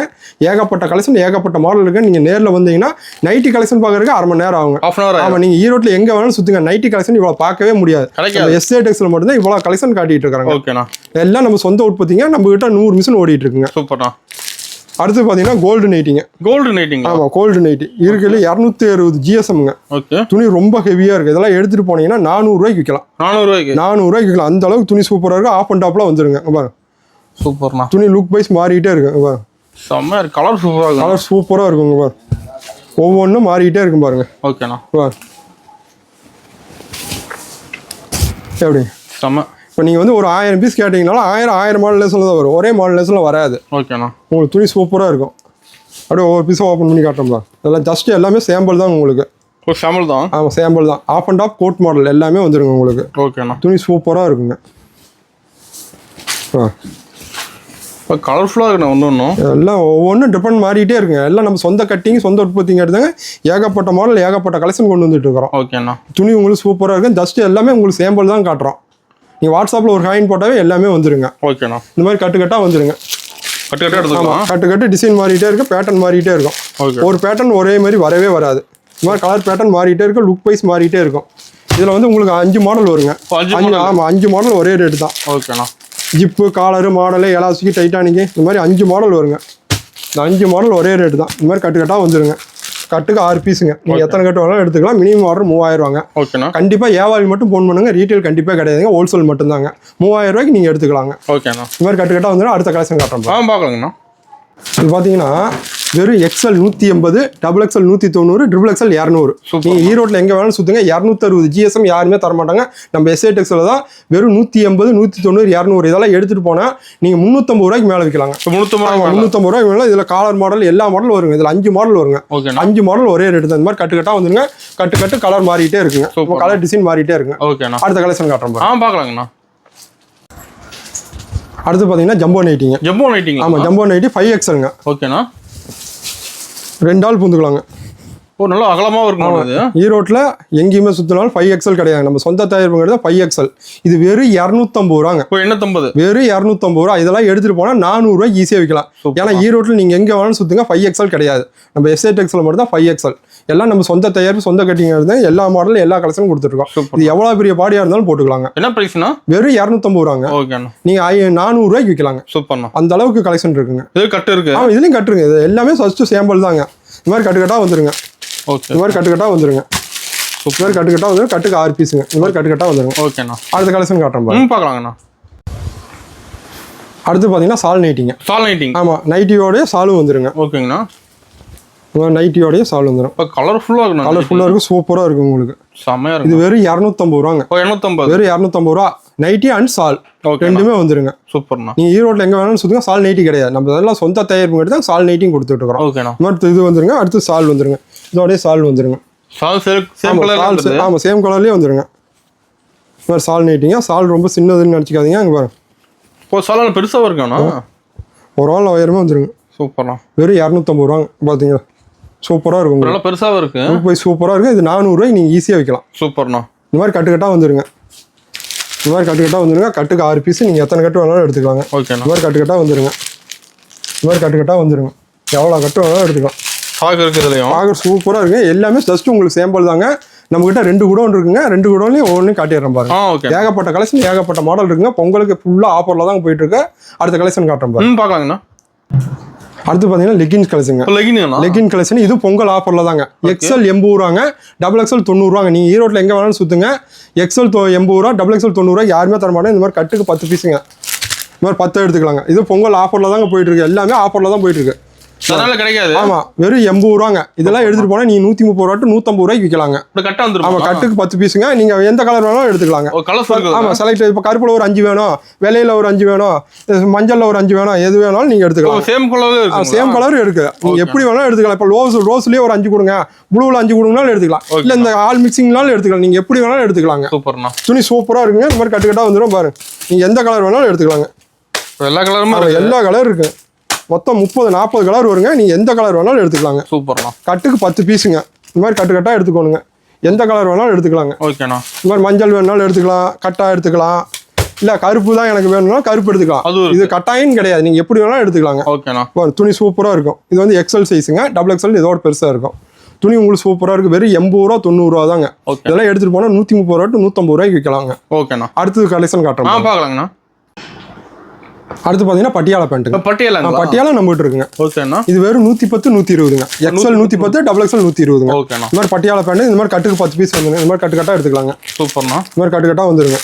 ஏகப்பட்ட கலெக்ஷன், ஏகப்பட்ட மாடல் இருக்கு. நீங்க நேரில் வந்தீங்கன்னா நைட்டி கலெக்ஷன் பார்க்கறதுக்கு 1/2 மணி நேரம் ஆகுங்க. ஆமா, நீங்க ஈரோட்டில் எங்க வேணாலும் சுத்துங்க, நைட்டி கலெக்ஷன் இவ்வளவு பார்க்கவே முடியாது. எஸ்ஏ டெக்ஸ்ல மட்டும் தான் இவ்வளவு கலெக்ஷன் காட்டிட்டு இருக்காங்க. ஓகேண்ணா. எல்லாம் நம்ம சொந்த உற்பத்திங்க. நம்ம கிட்ட 100 மிஷின் ஓடிட்டு இருக்குங்க. சூப்பர்ண்ணா. அடுத்து பாத்தீங்கன்னா கோல்டு நைட்டிங்க. கோல்டு நைட்டிங்க. ஆமா, கோல்டு நைட்டி இருக்குல்ல 260 ஜிஎஸ்எம்ங்க. ஓகே. துணி ரொம்ப ஹெவியா இருக்கு. இதெல்லாம் எடுத்துட்டு போனீங்கன்னா 400 ரூபாய்க்கு விற்கலாம். 400 ரூபாய்க்கு விற்கலாம். அந்த அளவுக்கு துணி சூப்பரா இருக்கு. ஆஃப் அண்ட் டாப்ல வந்துருங்க. பாருங்க, சூப்பர்ண்ணா. துணி லுக் வைஸ் மாறிட்டே இருக்கு. பாருங்க, செம்ம கலர் சூப்பரா இருக்கு. கலர் சூப்பரா இருக்குங்க. பாருங்க, ஒவ்வொன்றும் மாறிட்டே இருக்கும் பாருங்க. ஓகேண்ணா. எப்படி செம்ம. இப்போ நீங்கள் வந்து ஒரு 1000 பீஸ் கேட்டிங்கனாலும் 1000 மாடல் லேஸில் தான் வரும். ஒரே மாடல் லேஸில் வராது. ஓகேண்ணா. உங்களுக்கு துணி சூப்பராக இருக்கும். அப்படியே ஒவ்வொரு பீஸும் ஓப்பன் பண்ணி காட்டுறோம்ல. இதெல்லாம் ஜஸ்ட் எல்லாமே சாம்பிள் தான் உங்களுக்கு. சாம்பிள் தான். ஆமாம், சாம்பிள் தான். Half and half coat model எல்லாமே வந்துருங்க உங்களுக்கு. ஓகேண்ணா. துணி சூப்பராக இருக்குங்க. இப்போ கலர்ஃபுல்லாக இருக்குண்ணா. ஒன்றும் எல்லாம் ஒவ்வொன்றும் டிபெண்ட் மாறிட்டே இருக்குங்க. எல்லாம் நம்ம சொந்த கட்டிங், சொந்த உற்பத்திங்க எடுத்தாங்க. ஏகப்பட்ட மாடல், ஏகப்பட்ட கலெக்ஷன் கொண்டு வந்துட்டு இருக்கிறோம். ஓகேண்ணா. துணி உங்களுக்கு சூப்பராக இருக்கும். ஜஸ்ட் எல்லாமே உங்களுக்கு சாம்பிள் தான் காட்டுறோம். நீங்கள் வாட்ஸ்அப்பில் ஒரு ஹாயின் போட்டாவே எல்லாமே வந்துருங்க. ஓகேண்ணா. இந்த மாதிரி கட்டுக்கட்டாக வந்துருங்க. கட்டு டிசைன் மாறிட்டே இருக்கும், பேட்டர்ன் மாறிட்டே இருக்கும். ஒரு பேட்டர்ன் ஒரே மாதிரி வரவே வராது. இந்த மாதிரி கலர் பேட்டர்ன் மாறிட்டே இருக்கும், லுக் வைஸ் மாறிட்டே இருக்கும். இதில் வந்து உங்களுக்கு 5 மாடல் வருங்க. ஆமாம், 5 மாடல் ஒரே ரேட்டு தான். ஓகேண்ணா. Zip, collar, model, elastic, Titanic, இந்த மாதிரி 5 மாடல் வருங்க. இந்த 5 மாடல் ஒரே ரேட்டு தான். இந்த மாதிரி கட்டுக்கட்டாக வந்துருங்க. கட்டுக்கு 6 பீஸுங்க. நீங்கள் எத்தனை கட்டு வேணாலும் எடுத்துக்கலாம். மினிமம் ஆர்டர் 3000 ரூபாங்க. ஓகேண்ணா. கண்டிப்பாக வியாபாரி மட்டும் ஃபோன் பண்ணுங்க. ரீட்டைல் கண்டிப்பாக கிடையாதுங்க. ஹோல்சேல் மட்டும்தாங்க. 3000 ரூபாய்க்கு நீங்கள் எடுத்துக்கலாங்க. ஓகேண்ணா. இந்த மாதிரி கட்டுக்கட்டாக வந்துடும். அடுத்த கலெக்ஷன் காட்டுறோம். பார்க்கலாங்கண்ணா. இது பார்த்தீங்கன்னா வெறும் XL 180, double XL 190, triple XL 200. நீங்கள் ஈரோட்டில் எங்கே வேணாலும் சுற்றுங்க. 260 ஜிஎஸ்எம் யாருமே தரமாட்டாங்க. நம்ம எஸ்ஏ டெக்ஸில் தான் வெறும் 180, 190, 200 இதெல்லாம் எடுத்துகிட்டு போனால் நீங்கள் 350 ரூபாய்க்கு மேலே விற்கலாங்க. 350 ரூபாய்க்கு மேலே. இதில் காலர் மாடல் எல்லா மாடலும் வருங்க. இதில் 5 மாடல் வருங்க. 5 மாடல் ஒரே ரேட்டு தான். இந்த மாதிரி கட்டுக்கட்டாக வந்துருங்க. கட்டு கலர் மாறிட்டே இருக்குங்க. கலர் டிசைன் மாறிட்டே இருக்குங்க. ஓகேண்ணா. அடுத்த கலெக்ஷன் காட்டுறோம். பார்க்கலாங்கண்ணா. அடுத்து பார்த்தீங்கன்னா ஜம்போ நைட்டிங்க. ஜம்போ நைட்டிங்க. ஆமாம், ஜம்போ நைட்டி 5XLங்க. ஓகேண்ணா. 2 ஆள் பூந்துக்கலாங்க. நல்லா அகலமாக இருக்கும். ஈரோட்டில் எங்கேயுமே சுற்றினாலும் 5XL கிடையாது. நம்ம சொந்த தயாரிப்புங்கிறது 5XL. இது வெறும் 250 ரூபாங்க. 250. வெறும் 250 ரூபா. இதெல்லாம் எடுத்துகிட்டு போனால் 400 ரூபாய்க்கு ஈஸியாக விற்கலாம். ஏன்னா ஈரோட்டில் நீங்கள் எங்கே வேணாலும் சுற்றுங்க, 5XL கிடையாது. நம்ம எஸ்ஏ டெக்ஸில் மட்டும் தான் 5XL. எல்லாம் நம்ம சொந்த தயாரிப்பு, சொந்த கட்டிங் இருந்தால் எல்லா மாடலும் எல்லா கலெக்ஷனும் கொடுத்துருக்கோம். இது எவ்வளோ பெரிய பாடியாக இருந்தாலும் போட்டுக்கலாங்க. என்ன பிரைஸ்னா? வெறும் 250 ரூபாங்க. ஓகேண்ணா. நீங்கள் 400 ரூபாய்க்கு விற்கலாங்க. சூப்பர்ண்ணா. அந்த அளவுக்கு கலெக்ஷன் இருக்குங்க. இது கட்டு இருக்கு. இதுலையும் கட்டுருங்க. இது எல்லாமே ஃபர்ஸ்ட் சாம்பிள் தாங்க. இந்த மாதிரி கட்டுக்கட்டாக வந்துருங்க. இந்த மாதிரி கட்டுக்கட்டாக வந்துருங்க. இந்த மாதிரி கட்டுக்கட்டாக வந்துடும். கட்டுக்கு 6 பீஸுங்க. இந்த மாதிரி கட்டுக்கட்டாக வந்துருங்க. ஓகேண்ணா. அடுத்த கலெக்ஷன் காட்டுறோம். பார்க்கலாங்கண்ணா. அடுத்து பார்த்தீங்கன்னா சால் நைட்டிங்க. சால் நைட்டிங். ஆமாம், நைட்டியோடய சாலும் வந்துருங்க. ஓகேங்கண்ணா. நைட்டியோடய சால் வந்துடும். இப்போ கலர்ஃபுல்லாக இருக்கும். கலர்ஃபுல்லாக இருக்கும், சூப்பராக இருக்கும் உங்களுக்கு. செம்மையாக இருக்கும். இது வெறும் 250 ரூபாங்க. 250. வெறும் 250 ரூபா. நைட்டி அண்ட் சால் ரெண்டுமே வந்துருங்க. சூப்பர்ண்ணா. நீங்கள் ஈரோட்டில் எங்கே வேணாலும் சுற்றுங்க. சால் நைட்டி கிடையாது. நம்ம இதெல்லாம் சொந்த தயாரிப்பு எடுத்து தான் சால் நைட்டியும் கொடுத்துட்டு இருக்கிறோம். ஓகேண்ணா. அடுத்து இது வந்துருங்க. அடுத்து சால் வந்துருங்க. இதோடய சால் வந்துருங்க. சால் சேம் கலர். ஆமாம், சேம் கலர்லேயே வந்துருங்க. இந்த மாதிரி சால் நைட்டிங்க. சால் ரொம்ப சின்னதுன்னு நினச்சிக்காதீங்க. அங்கே பாருங்க. இப்போ சால் பெருசாக இருக்காண்ணா. ஒரு ஆள் 1000 வந்துருங்க. சூப்பர்ண்ணா. வெறும் 250 ரூபாங்க. பார்த்தீங்களா, சூப்பராக இருக்கும். நல்லா பெருசாக இருக்கு. போய் சூப்பராக இருக்குது. இது 400 ரூபாய்க்கு நீங்கள் ஈஸியாக விற்கலாம். சூப்பர்ண்ணா. இந்த மாதிரி கட்டுக்கட்டாக வந்துருங்க. இந்த மாதிரி கட்டுக்கட்டாக வந்துருங்க. கட்டுக்கு 6 பீஸ், நீங்கள் எத்தனை கட்டு வேணாலும் எடுத்துக்கலாங்க. ஓகேண்ணா. இந்த மாதிரி கட்டுக்கட்டாக வந்துருங்க. இந்த மாதிரி கட்டுக்கட்டாக வந்துருங்க. எவ்வளோ கட்டு வேணாலும் எடுத்துக்கலாம். ஸ்டாக் இருக்குதுலையும் ஸ்டாக் சூப்பராக இருக்குது. எல்லாமே ஜஸ்ட் உங்களுக்கு சேம்பிள் தாங்க. நம்மகிட்ட 2 குடோன் இருக்குங்க. 2 குடோன்லையும் ஒவ்வொன்றையும் காட்டிடுறேன் பாருங்க. ஓகே. ஏகப்பட்ட கலெக்ஷன், ஏகப்பட்ட மாடல் இருக்குங்க. பொங்கலுக்கு ஃபுல்லாக ஆஃபரில் தான் போயிட்டு இருக்கு. அடுத்த கலெக்ஷன் காட்டுறேன் பாருங்க. பார்க்கலாங்கண்ணா. அடுத்து பார்த்தீங்கன்னா லெகின்ஸ் கலெக்ஷன். லெகின் கலெக்ஷன் இது பொங்கல் ஆஃபரில் தாங்க. எக்ஸ்எல் 80 ரூபாங்க, டபுள் எக்ஸ்எல் 90 ரூபாங்க. நீங்கள் ஈரோட்டில் எங்கே வேணாலும் சுற்றுங்க. எக்ஸ்எல் 80 ரூபா, டபுள் எக்ஸ்எல் 90 ரூபா. யாருமே தர மாட்டேன். இந்த மாதிரி கட்டுக்கு 10 பீஸுங்க. இந்த மாதிரி 10 எடுத்துக்கலாங்க. இது பொங்கல் ஆஃபரில் தாங்க போயிட்டு இருக்கு. எல்லாமே ஆஃபரில் தான் போயிட்டு இருக்கு. அதனால கிடைக்காது. ஆமா, வெறும் 80 ரூபாங்க. இதெல்லாம் எடுத்துட்டு போனா நீங்க 130 ரூபா டு 150 ரூபாய்க்கு விற்கலாங்க. கட்ட வந்துரும். ஆமா, கட்டுக்கு 10 பீஸுங்க. நீங்க எந்த கலர் வேணாலும் எடுத்துக்கலாங்க. ஆமா, செலக்ட். இப்போ கருப்புல ஒரு 5 வேணும், வெள்ளையில ஒரு 5 வேணும், மஞ்சள்ல ஒரு 5 வேணும், எது வேணாலும் நீங்க எடுத்துக்கலாம். சேம் கலர் இருக்கு. சேம் கலர் இருக்கு. நீங்க எப்படி வேணாலும் எடுத்துக்கலாம். இப்போ ரோஸ்லயே ஒரு 5 கொடுங்க, ப்ளூல 5 கொடுங்கனாலும் எடுத்துக்கலாம். இல்ல இந்த ஆல் மிக்சிங்னாலும் எடுத்துக்கலாம். நீங்க எப்படி வேணாலும் எடுத்துக்கலாங்க. சூப்பர்ண்ணா. துணி சூப்பரா இருக்குங்க. இந்த மாதிரி கட்டுக்கட்டா வந்துடும் பாருங்க. நீங்க எந்த கலர் வேணாலும் எடுத்துக்கலாங்க. எல்லா கலரும் எல்லா கலர் இருக்கு. மொத்தம் 30-40 கலர் வருங்க. நீங்கள் எந்த கலர் வேணாலும் எடுத்துக்கலாங்க. சூப்பர்ண்ணா. கட்டுக்கு 10 பீஸுங்க. இந்த மாதிரி கட்டாக எடுத்துக்கோணுங்க. எந்த கலர் வேணாலும் எடுத்துக்கலாங்க. ஓகேண்ணா. இந்த மாதிரி மஞ்சள் வேணாலும் எடுத்துக்கலாம், கட்டா எடுத்துக்கலாம். இல்லை கருப்பு தான் எனக்கு வேணும்னா கருப்பு எடுத்துக்கலாம். இது கட்டாயம் கிடையாது. நீங்கள் எப்படி வேணாலும் எடுத்துக்கலாங்க. ஓகேண்ணா. துணி சூப்பராக இருக்கும். இது வந்து எக்ஸ்எல் சைஸுங்க. டபுள் எக்ஸ்எல் இதோட பெருசாக இருக்கும். துணி உங்களுக்கு சூப்பராக இருக்குது. வெறும் 80 ரூபா 90 ரூபா தாங்க. இதெல்லாம் எடுத்துகிட்டு போனால் 130 ரூபா டு 150 ரூபாய்க்கு விற்கலாங்க. ஓகேண்ணா. அடுத்தது கலெக்ஷன் காட்டுறோம். பார்க்கலாங்கண்ணா. அடுத்து பார்த்தீங்கன்னா பட்டியாலா பேண்ட்டுங்க. பட்டியாலா நம்மகிட்ட இருக்குங்க. ஓகேண்ணா. இது வெறும் 110 120ங்க. எக்ஸ்எல் 110, டபுள் எக்ஸ்எல் 120ங்க. ஓகேண்ணா. இந்த மாதிரி பட்டியாலா பேண்ட். இந்த மாதிரி கட்டுக்கு 10 பீஸ் வந்துங்க. இந்த மாதிரி கட்டுக்கட்டா எடுத்துக்கலாங்க. சூப்பர்ண்ணா. இந்த மாதிரி கட்டுக்கட்டா வந்துருங்க.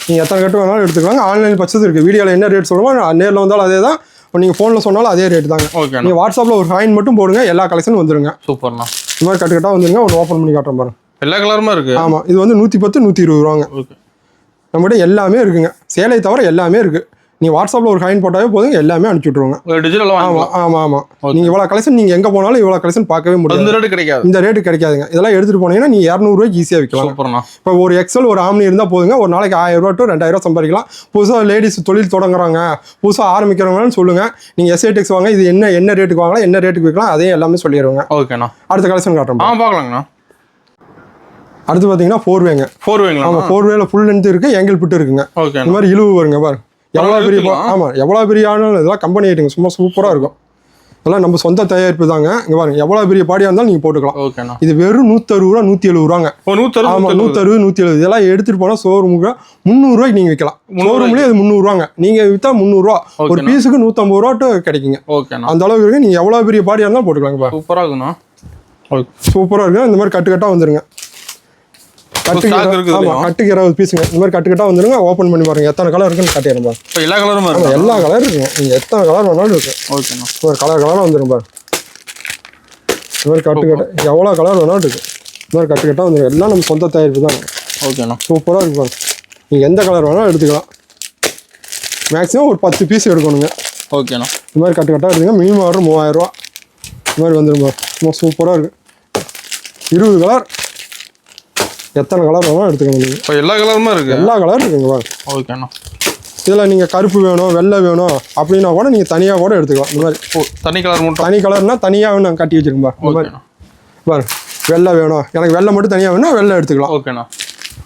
நீங்கள் எத்தனை கட்டு வேணாலும் எடுத்துக்கலாங்க. ஆன்லைன் பர்ச்சேஸ் இருக்குது. வீடியோவில் என்ன ரேட் சொல்லுவோம், நேரில் வந்தாலும் அதே தான். நீங்கள் ஃபோனில் சொன்னாலும் அதே ரேட் தாங்க. நீங்கள் வாட்ஸ்அப்பில் ஒரு ஃபைன் மட்டும் போடுங்க, எல்லா கலெக்ஷனும் வந்துருங்க. சூப்பர்ண்ணா. இந்த மாதிரி கட்டுக்கட்டா வந்துருங்க. ஒன்று ஓப்பன் பண்ணி காட்டுறேன் பாருங்க. எல்லா கலருமா இருக்குது. ஆமாம், இது வந்து 110 120 ரூபாங்க. நம்மகிட்ட எல்லாமே இருக்குங்க. சேலை தவிர எல்லாமே இருக்குது. நீங்கள் வாட்ஸ்அப்பில் ஒரு ஃபைன் போட்டாவே போதுங்க, எல்லாமே அனுப்பிச்சி விட்ருவோங்க. ஆமாம். நீங்கள் இவ்வளோ கலெக்ஷன் நீங்கள் எங்கே போனாலும் இவ்வளோ கலெக்ஷன் பார்க்கவே முடியாது. இந்த ரேட்டு கிடைக்காதுங்க. இதெல்லாம் எடுத்துகிட்டு போனீங்கன்னா நீங்கள் 200 ரூபாய்க்கு ஈஸியாக விற்கலாம். இப்போ ஒரு எக்ஸல் ஒரு ஆம்னி இருந்தால் போதுங்க. ஒரு நாளைக்கு 1000 ரூபா டு 2000 ரூபா சம்பாதிக்கலாம். புதுசாக லேடிஸ் தொழில் தொடங்குறாங்க, புதுசாக ஆரம்பிக்கிறவங்கன்னு சொல்லுங்கள். நீங்கள் SITEX வாங்க. இது என்ன ரேட்டுக்கு வாங்கலாம், என்ன ரேட்டுக்கு விற்கலாம், அதையும் எல்லாமே சொல்லிடுவாங்க. ஓகேண்ணா. அடுத்த கலெக்ஷன் காட்டுறோம். பார்க்கலாங்கண்ணா. அடுத்து பார்த்தீங்கன்னா 4வேங்க. 4வேங்களா? ஆமாம், 4வேல ஃபுல் லென்த் இருக்குது, ஏங்கிள் பிட்டு இருக்குங்க. இந்த மாதிரி இழுவு வருங்க பாரு. எவ்வளோ பெரிய எவ்வளோ பெரிய ஆனாலும் இதெல்லாம் கம்பெனி ஐட்டுங்க. சும்மா சூப்பராக இருக்கும். இதெல்லாம் நம்ம சொந்த தயாரிப்பு தாங்க. இங்கே பாருங்க, எவ்வளோ பெரிய பாடியாக இருந்தாலும் நீங்கள் போட்டுக்கலாம். ஓகேண்ணா. இது வெறும் 160 ரூபா 170 ரூபாங்க. ஆமாம், 160 170. இதெல்லாம் எடுத்துகிட்டு போனால் ஷோரூமுக்கு 300 ரூபாய்க்கு நீங்கள் விற்கலாம். ஷோரூம்லேயே அது 300 ரூபாங்க. நீங்கள் விற்றா 300 ரூபா. ஒரு பீஸுக்கு 150 ரூபா கிடைக்குங்க. ஓகேண்ணா. அந்த அளவுக்கு இருக்கு. நீங்கள் எவ்வளோ பெரிய பாடியாக இருந்தாலும் போட்டுக்கலாங்க. சூப்பராக இருக்குண்ணா. சூப்பராக இருக்கு. இந்த மாதிரி கட்டுக்கட்டாக வந்துருங்க. கட்டுக்கு 20 பீஸுங்க. இந்த மாதிரி கட்டுக்கட்டா வந்துருங்க. ஓப்பன் பண்ணி பாருங்க, எத்தனை கலர் இருக்குன்னு காட்டிடுறேன் பாருங்க. எல்லா கலரும் எல்லா கலர் இருக்குங்க. நீங்கள் எத்தனை கலர் வேணாலும் இருக்கு. ஓகேண்ணா. ஒரு கலராக வந்துடும் பாருங்க. இந்த மாதிரி கட்டுக்கட்டை எவ்வளோ கலர் வேணாலும் இருக்கு. இந்த மாதிரி கட்டுக்கட்டா வந்துடும். எல்லாம் நம்ம சொந்த தயாரிப்பு தாங்க. ஓகேண்ணா. சூப்பராக இருக்கு பாருங்க. நீங்கள் எந்த கலர் வேணாலும் எடுத்துக்கலாம். மேக்ஸிமம் ஒரு 10 பீஸ் எடுக்கணுங்க. ஓகேண்ணா. இந்த மாதிரி கட்டுக்கட்டா எடுத்துங்க. மினிமம் ஆர்டர் 3000 ரூபா. இந்த மாதிரி வந்துடும் பாருங்க. ரொம்ப சூப்பராக இருக்கு. 20 கலர், எத்தனை கலர் வேணாலும் எடுத்துக்கணும். நீங்கள் எல்லா கலருமே இருக்குது. எல்லா கலரும் இருக்குங்க பாருங்க. ஓகேண்ணா. இதில் நீங்கள் கருப்பு வேணும், வெள்ளை வேணும் அப்படின்னா கூட நீங்கள் தனியாக கூட எடுத்துக்கலாம். இந்த மாதிரி தனி கலர் மட்டும். தனி கலர்னா தனியாக நான் கட்டி வச்சிருக்கேன் பாருங்க. இந்த மாதிரி பாருங்க, வெள்ளை வேணும், எனக்கு வெள்ளை மட்டும் தனியாக வேணும்னா வெள்ளை எடுத்துக்கலாம். ஓகேண்ணா.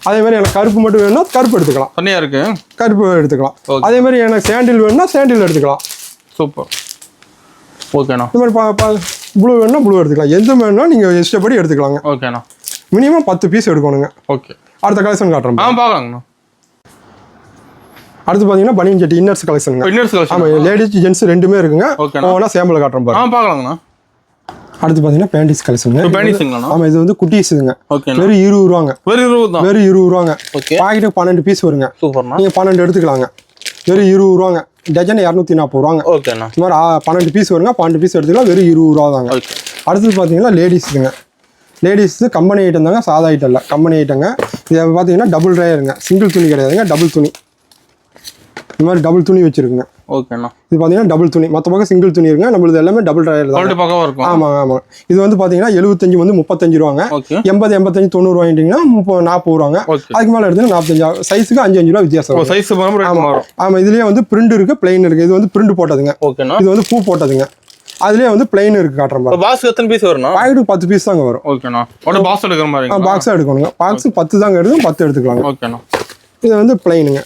அதே மாதிரி எனக்கு கருப்பு மட்டும் வேணும்னா கருப்பு எடுத்துக்கலாம். தனியாக இருக்கு, கருப்பு எடுத்துக்கலாம். அதே மாதிரி எனக்கு சாண்டில் வேணும்னா சாண்டில் எடுத்துக்கலாம். சூப்பர். ஓகேண்ணா. இந்த மாதிரி ப்ளூ வேணும்னா ப்ளூ எடுத்துக்கலாம். எந்த வேணும்னா நீங்கள் இஷ்டப்படி எடுத்துக்கலாங்க. ஓகேண்ணா. மினிமம் 10 பீஸ் எடுக்கணுங்க. ஓகே. அடுத்த கலெக்ஷன் காட்டுறோம். பார்க்கலாங்கண்ணா. அடுத்து பார்த்தீங்கன்னா பனியன் ஜட்டி இன்னர்ஸ் கலெக்ஷன். ஆமாம், லேடிஸ் ஜென்ட்ஸ் ரெண்டுமே இருக்குங்க. ஓனா சாம்பிள் காட்டுறோம் பாருங்க. பார்க்கலாங்கண்ணா. அடுத்து பார்த்தீங்கன்னா பேண்டிஸ் கலெக்ஷன். ஆமாம், இது வந்து குட்டீஸுங்க. வெறும் 20 ரூபாங்க. வெறும் 20 ரூபாங்க. பாக்கெட்டு 12 பீஸ் வருங்க. நீங்கள் 12 எடுத்துக்கலாங்க. வெறும் 20 ரூபாங்க. டஜன் 240 ரூபாங்க. ஓகேண்ணா. இந்த மாதிரி 12 பீஸ் வருங்க. 12 பீஸ் எடுத்துக்கலாம். வெறும் 20 ரூபா தாங்க. அடுத்தது பார்த்தீங்கன்னா லேடிஸுங்க. லேடிஸ் கம்பெனி ஐட்டம் தாங்க, சாதா ஐட்டம் இல்லை, கம்பெனி ஐட்டங்க. இதை பார்த்தீங்கன்னா டபுள் ட்ரையருங்க. சிங்கிள் துணி கிடையாதுங்க, டபுள் துணி. இந்த மாதிரி டபுள் துணி வச்சிருக்குங்க. ஓகேண்ணா. இது பார்த்தீங்கன்னா டபுள் துணி, மற்ற பக்கம் சிங்கிள் துணி இருக்குங்க. நம்மளுது எல்லாமே டபுள் ட்ரையர் தான். ஆமாம். இது வந்து பார்த்தீங்கன்னா 75 வந்து 35 ரூபாங்க. 80 85 90 ரூபாய்ட்டிங்கன்னா 40 ரூபாங்க. அதுக்கு மேலே எடுத்தீங்கன்னா 45. சைஸுக்கு 5 ரூபா வித்தியாசம். ஆமாம், இதுலேயே வந்து பிரிண்ட் இருக்கு, பிளைன் இருக்கு. இது வந்து பிரிண்ட் போட்டதுங்க. இது வந்து பூ போட்டதுங்க. அதுலயே வந்து பிளைன் இருக்கு காட்டுற மாதிரி. பாக்ஸ் எத்தனை பீஸ் வரும்? பாக்கெட் 10 பீஸ் தாங்க வரும். ஓகேண்ணா. ஒரு பாக்ஸ் எடுக்கிற மாதிரி. பாக்ஸா எடுக்கணுங்க. பாக்ஸ் 10 தாங்க எடுக்கும், 10 எடுத்துக்கலாம். ஓகேண்ணா. இது வந்து பிளைனுங்க.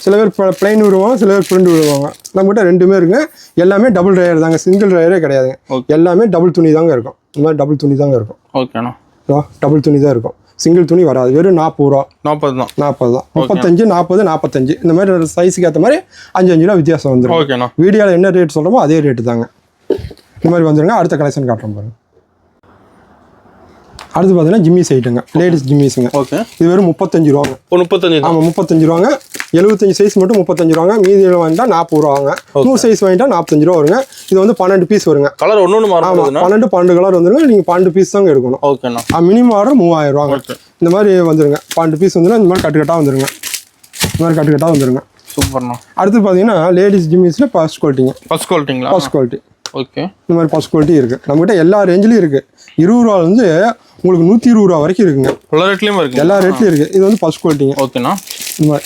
சில பேர் பிளைன் விடுவாங்க, சில பேர் பிரிண்ட் விடுவாங்க. நம்மகிட்ட ரெண்டுமே இருக்குங்க. எல்லாமே டபுள் ட்ரையர் தாங்க, சிங்கிள் ட்ரையரே கிடையாதுங்க. எல்லாமே டபுள் துணி தாங்க இருக்கும். இந்த மாதிரி டபுள் துணி தாங்க இருக்கும். ஓகேண்ணா. டபுள் துணி தான் இருக்கும், சிங்கிள் துணி வராது. வெறும் 40 ரூபா. 40 தான். 35, 40, 45 இந்த மாதிரி சைஸுக்கு ஏற்ற மாதிரி 5 ரூபா வித்தியாசம் வந்துடும். ஓகேண்ணா. வீடியோவில் என்ன ரேட் சொல்கிறோமோ அதே ரேட்டு தாங்க. இந்த மாதிரி வந்துருங்க. அடுத்த கலெக்ஷன் காட்டுறோம் பாருங்க. அடுத்து பார்த்தீங்கன்னா ஜிம்மிஸ் ஐட்டங்க, லேடிஸ் ஜிம்மிஸுங்க. ஓகே. இது வெறும் 35 ரூபாங்க. 35. ஆமாம், 35 ரூபாங்க. 75 சைஸ் மட்டும் 35 ரூபாங்க. மீதி வாங்கிட்டா 40 ரூபாங்க. 100 சைஸ் வாங்கிட்டா 45 ரூபா வருங்க. இது வந்து 12 பீஸ் வருங்க. கலர் ஒன்று மாறும். 12 கலர் வந்துருங்க. நீங்கள் 12 பீஸ் தாங்க எடுக்கணும். ஓகேண்ணா. மினிமம் ஆர்டர் 3000 ரூபாங்க. இந்த மாதிரி வந்துருங்க. 12 பீஸ் வந்துடும். இந்த மாதிரி கட்டுக்கட்டாக வந்துருங்க. இந்த மாதிரி கட்டுக்கட்டாக வந்துருங்க. சூப்பர்ண்ணா. அடுத்து பார்த்தீங்கன்னா லேடிஸ் ஜிம்மிஸில் ஃபர்ஸ்ட் குவாலிட்டிங்க. ஃபர்ஸ்ட் குவாலிட்டிங்களா? First quality. ஓகே. இந்த மாதிரி ஃபர்ஸ்ட் குவாலிட்டி இருக்குது நம்மகிட்ட. எல்லா ரேஞ்சிலையும் இருக்குது. 20 ரூபாலேருந்து உங்களுக்கு 120 ரூபா வரைக்கும் இருக்குங்க. எல்லா ரேட்லேயும் இருக்குது. எல்லா ரேட்லையும் இருக்குது. இது வந்து ஃபர்ஸ்ட் குவாலிட்டிங்க. ஓகேண்ணா. இந்த மாதிரி